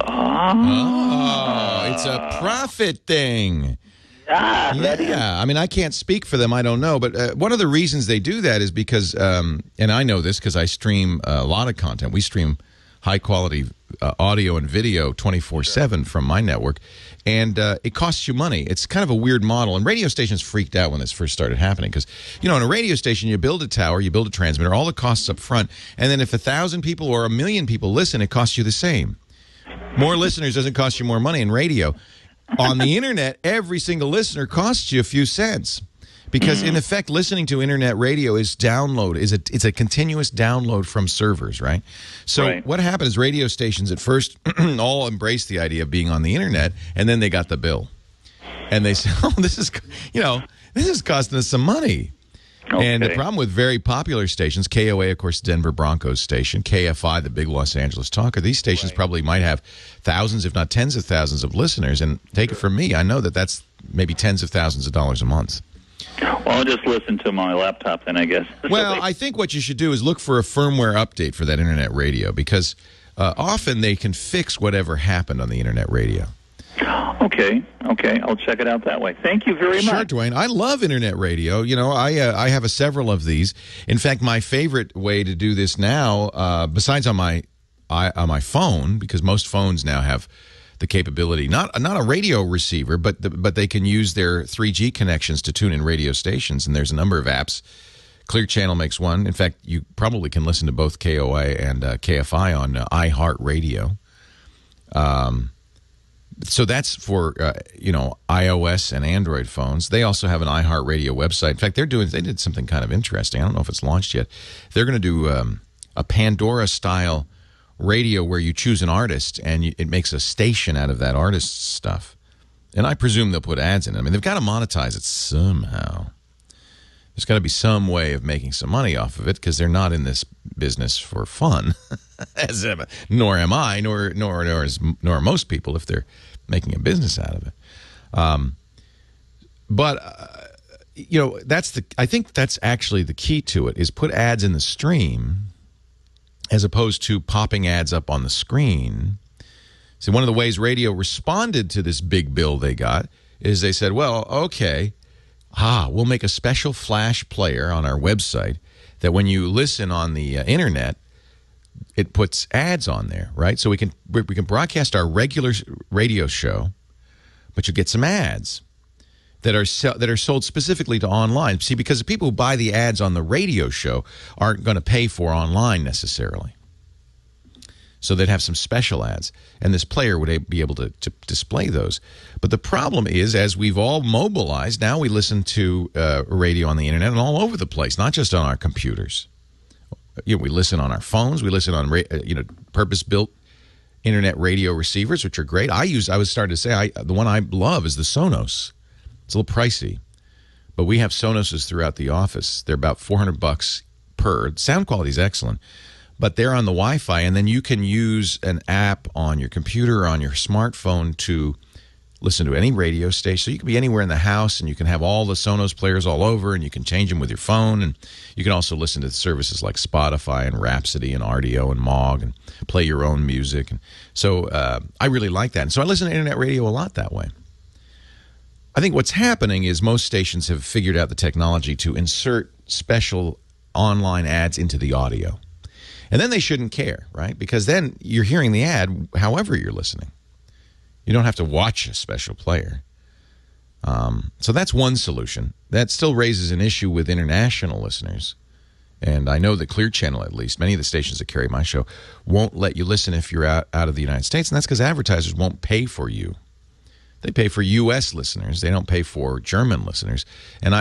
Oh, it's a profit thing. Yeah, I mean, I can't speak for them. I don't know. But one of the reasons they do that is because, and I know this because I stream a lot of content. We stream high-quality audio and video 24/7 from my network, and it costs you money. It's kind of a weird model, and radio stations freaked out when this first started happening because, you know, in a radio station, you build a tower, you build a transmitter, all the costs up front, and then if 1,000 people or 1,000,000 people listen, it costs you the same. More listeners doesn't cost you more money in radio. On the internet, every single listener costs you a few cents. Because, in effect, listening to internet radio is it's a continuous download from servers, right? So what happened is radio stations at first all embraced the idea of being on the internet, and then they got the bill. And they said, oh, this is costing us some money. Okay. And the problem with very popular stations, KOA, of course, Denver Broncos station, KFI, the big Los Angeles talker, these stations probably might have thousands, if not tens of thousands of listeners. And take it from me, I know that that's maybe tens of thousands of dollars a month. Well, I'll just listen to my laptop then, I guess. Well, I think what you should do is look for a firmware update for that internet radio because often they can fix whatever happened on the internet radio. Okay. I'll check it out that way. Thank you very much. Sure, Dwayne. I love internet radio. You know, I have several of these. In fact, my favorite way to do this now, besides on my phone, because most phones now have the capability, not a radio receiver, but they can use their 3G connections to tune in radio stations, and there's a number of apps. Clear Channel makes one. In fact, you probably can listen to both KOA and KFI on iHeartRadio. So that's for iOS and Android phones. They also have an iHeartRadio website. In fact, they did something kind of interesting. I don't know if it's launched yet. They're going to do a Pandora-style radio where you choose an artist and it makes a station out of that artist's stuff. And I presume they'll put ads in it. I mean, they've got to monetize it somehow. There's got to be some way of making some money off of it because they're not in this business for fun, nor am I, nor are most people if they're making a business out of it. I think that's actually the key to it is put ads in the stream as opposed to popping ads up on the screen. See, one of the ways radio responded to this big bill they got is they said, well, okay, we'll make a special flash player on our website that when you listen on the internet, it puts ads on there, right? So we can broadcast our regular radio show, but you get some ads that are sold specifically to online. See, because the people who buy the ads on the radio show aren't going to pay for online necessarily. So they'd have some special ads, and this player would be able to display those. But the problem is, as we've all mobilized, now we listen to radio on the internet and all over the place, not just on our computers. We listen on our phones. We listen on purpose-built internet radio receivers, which are great. I was starting to say the one I love is the Sonos. It's a little pricey, but we have Sonoses throughout the office. They're about $400 per. Sound quality is excellent, but they're on the Wi-Fi, and then you can use an app on your computer or on your smartphone to listen to any radio station. So you can be anywhere in the house, and you can have all the Sonos players all over, and you can change them with your phone, and you can also listen to services like Spotify and Rhapsody and RDO and Mog and play your own music. And so I really like that. And so I listen to internet radio a lot that way. I think what's happening is most stations have figured out the technology to insert special online ads into the audio. And then they shouldn't care, right? Because then you're hearing the ad however you're listening. You don't have to watch a special player. So that's one solution. That still raises an issue with international listeners. And I know that Clear Channel, at least, many of the stations that carry my show, won't let you listen if you're out of the United States. And that's because advertisers won't pay for you. They pay for U.S. listeners. They don't pay for German listeners. And,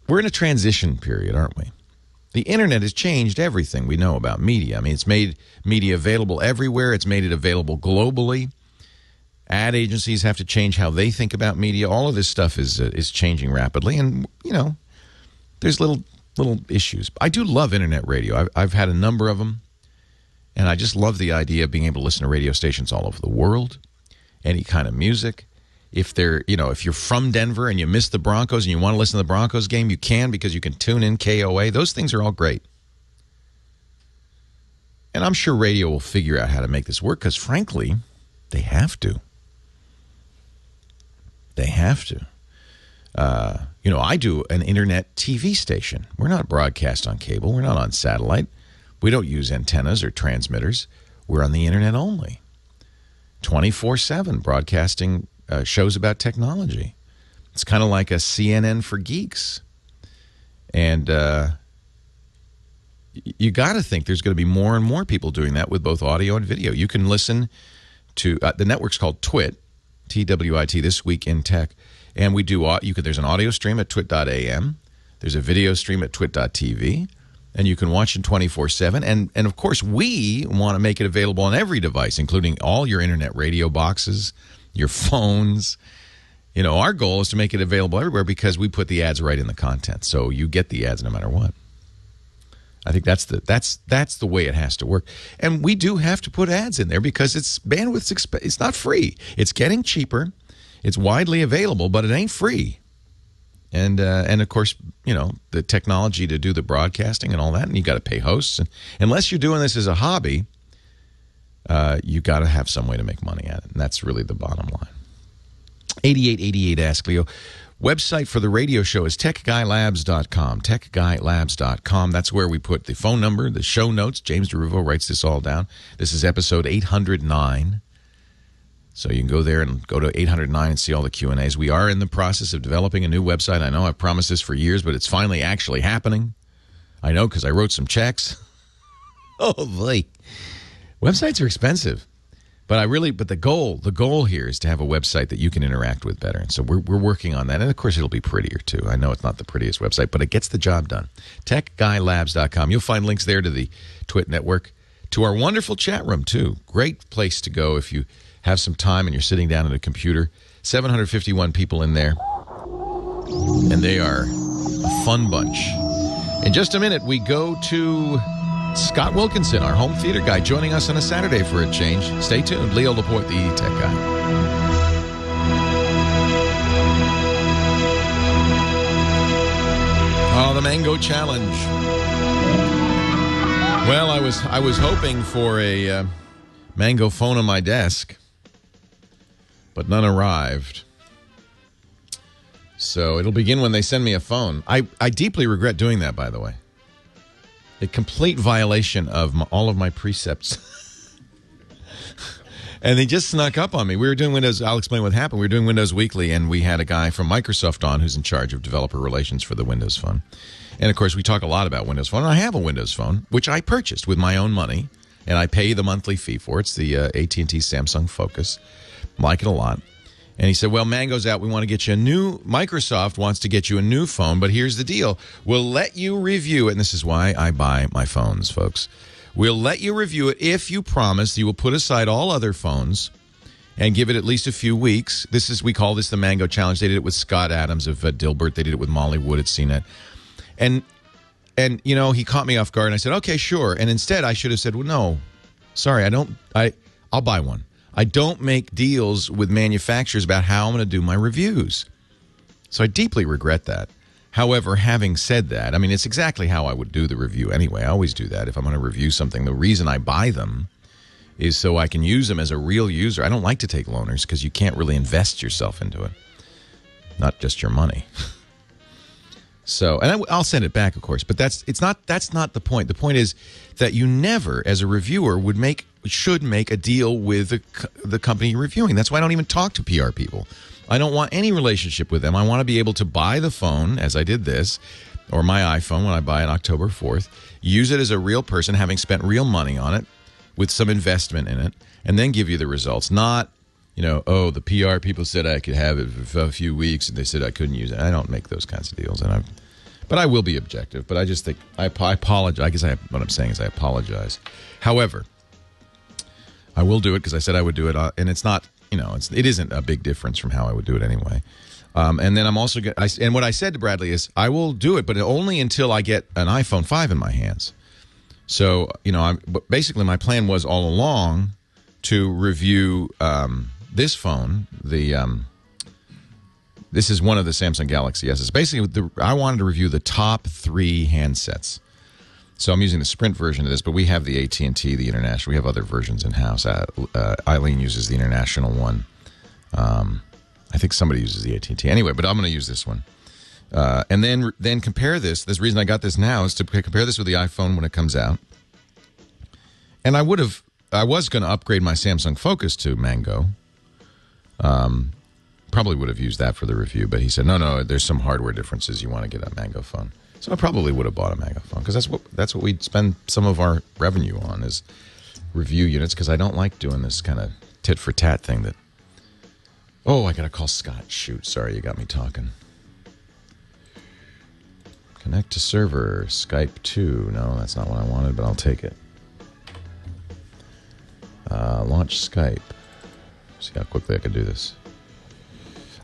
we're in a transition period, aren't we? The internet has changed everything we know about media. I mean, it's made media available everywhere. It's made it available globally. Ad agencies have to change how they think about media. All of this stuff is changing rapidly. And, there's little issues. I do love internet radio. I've had a number of them. And I just love the idea of being able to listen to radio stations all over the world. Any kind of music. If you're from Denver and you miss the Broncos and you want to listen to the Broncos game, you can, because you can tune in KOA. Those things are all great. And I'm sure radio will figure out how to make this work because, frankly, they have to. They have to. I do an internet TV station. We're not broadcast on cable. We're not on satellite. We don't use antennas or transmitters. We're on the internet only. 24/7 broadcasting shows about technology. It's kind of like a CNN for geeks. And you got to think there's going to be more and more people doing that with both audio and video. You can listen to the network's called Twit, TWIT, This Week in Tech. And we do there's an audio stream at twit.am. There's a video stream at twit.tv. And you can watch it 24/7. And of course, we want to make it available on every device, including all your internet radio boxes, your phones. Our goal is to make it available everywhere because we put the ads right in the content. So you get the ads no matter what. I think that's the way it has to work. And we do have to put ads in there because it's not free. It's getting cheaper. It's widely available, but it ain't free. And of course, the technology to do the broadcasting and all that, and you got to pay hosts. And unless you're doing this as a hobby, you got to have some way to make money at it, and that's really the bottom line. 8888 Ask Leo. Website for the radio show is techguylabs.com. Techguylabs.com. That's where we put the phone number, the show notes. James DeRuvo writes this all down. This is episode 809. So you can go there and go to 809 and see all the Q&As. We are in the process of developing a new website. I know I've promised this for years, but it's finally actually happening. I know because I wrote some checks. Oh, boy. Websites are expensive. But the goal here is to have a website that you can interact with better. And so we're working on that. And, of course, it'll be prettier, too. I know it's not the prettiest website, but it gets the job done. TechGuyLabs.com. You'll find links there to the Twit network, to our wonderful chat room, too. Great place to go if you have some time and you're sitting down at a computer. 751 people in there. And they are a fun bunch. In just a minute, we go to Scott Wilkinson, our home theater guy, joining us on a Saturday for a change. Stay tuned. Leo Laporte, the tech guy. Oh, the Mango Challenge. Well, I was hoping for a Mango phone on my desk, but none arrived. So it'll begin when they send me a phone. I deeply regret doing that, by the way. A complete violation of all of my precepts. And they just snuck up on me. We were doing Windows. I'll explain what happened. We were doing Windows Weekly, and we had a guy from Microsoft on who's in charge of developer relations for the Windows Phone. And, of course, we talk a lot about Windows Phone. And I have a Windows Phone, which I purchased with my own money, and I pay the monthly fee for it. It's the AT&T Samsung Focus. I like it a lot. And he said, well, Mango's out. We want to get you a new, Microsoft wants to get you a new phone, but here's the deal. We'll let you review it, and this is why I buy my phones, folks. We'll let you review it if you promise you will put aside all other phones and give it at least a few weeks. We call this the Mango Challenge. They did it with Scott Adams of Dilbert. They did it with Molly Wood at CNET. And you know, he caught me off guard, and I said, okay, sure. And instead, I should have said, well, no, sorry, I'll buy one. I don't make deals with manufacturers about how I'm going to do my reviews. So I deeply regret that. However, having said that, I mean, it's exactly how I would do the review anyway. I always do that. If I'm going to review something, the reason I buy them is so I can use them as a real user. I don't like to take loaners because you can't really invest yourself into it. Not just your money. So, and I'll send it back, of course, but that's not the point. The point is that you never, as a reviewer, should make a deal with the company you're reviewing. That's why I don't even talk to PR people. I don't want any relationship with them. I want to be able to buy the phone, as I did this, or my iPhone when I buy it October 4th, use it as a real person, having spent real money on it, with some investment in it, and then give you the results. Not, you know, oh, the PR people said I could have it for a few weeks, and they said I couldn't use it. I don't make those kinds of deals, but I will be objective. But I just think I apologize. I guess what I'm saying is I apologize. However, I will do it because I said I would do it, and it's not. You know, it isn't a big difference from how I would do it anyway. And then I'm also and what I said to Bradley is I will do it, but only until I get an iPhone 5 in my hands. So, you know, basically my plan was all along to review this phone. This is one of the Samsung Galaxy S's. Basically, I wanted to review the top 3 handsets. So I'm using the Sprint version of this, but we have the AT&T, the international. We have other versions in-house. Eileen uses the international one. I think somebody uses the AT&T. Anyway, but I'm going to use this one. And then compare this. The reason I got this now is to compare this with the iPhone when it comes out. And I was going to upgrade my Samsung Focus to Mango. Probably would have used that for the review, but he said, no, there's some hardware differences. You want to get a Mango phone. So I probably would have bought a Mango phone because that's what we'd spend some of our revenue on is review units because I don't like doing this kind of tit-for-tat thing that, oh, I got to call Scott. Shoot, sorry, you got me talking. Connect to server, Skype 2. No, that's not what I wanted, but I'll take it. Launch Skype. See how quickly I can do this.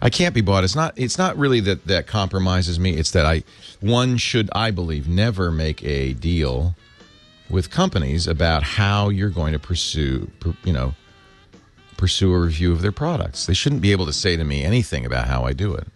I can't be bought. It's not really that compromises me. It's that I should, I believe, never make a deal with companies about how you're going to pursue a review of their products. They shouldn't be able to say to me anything about how I do it.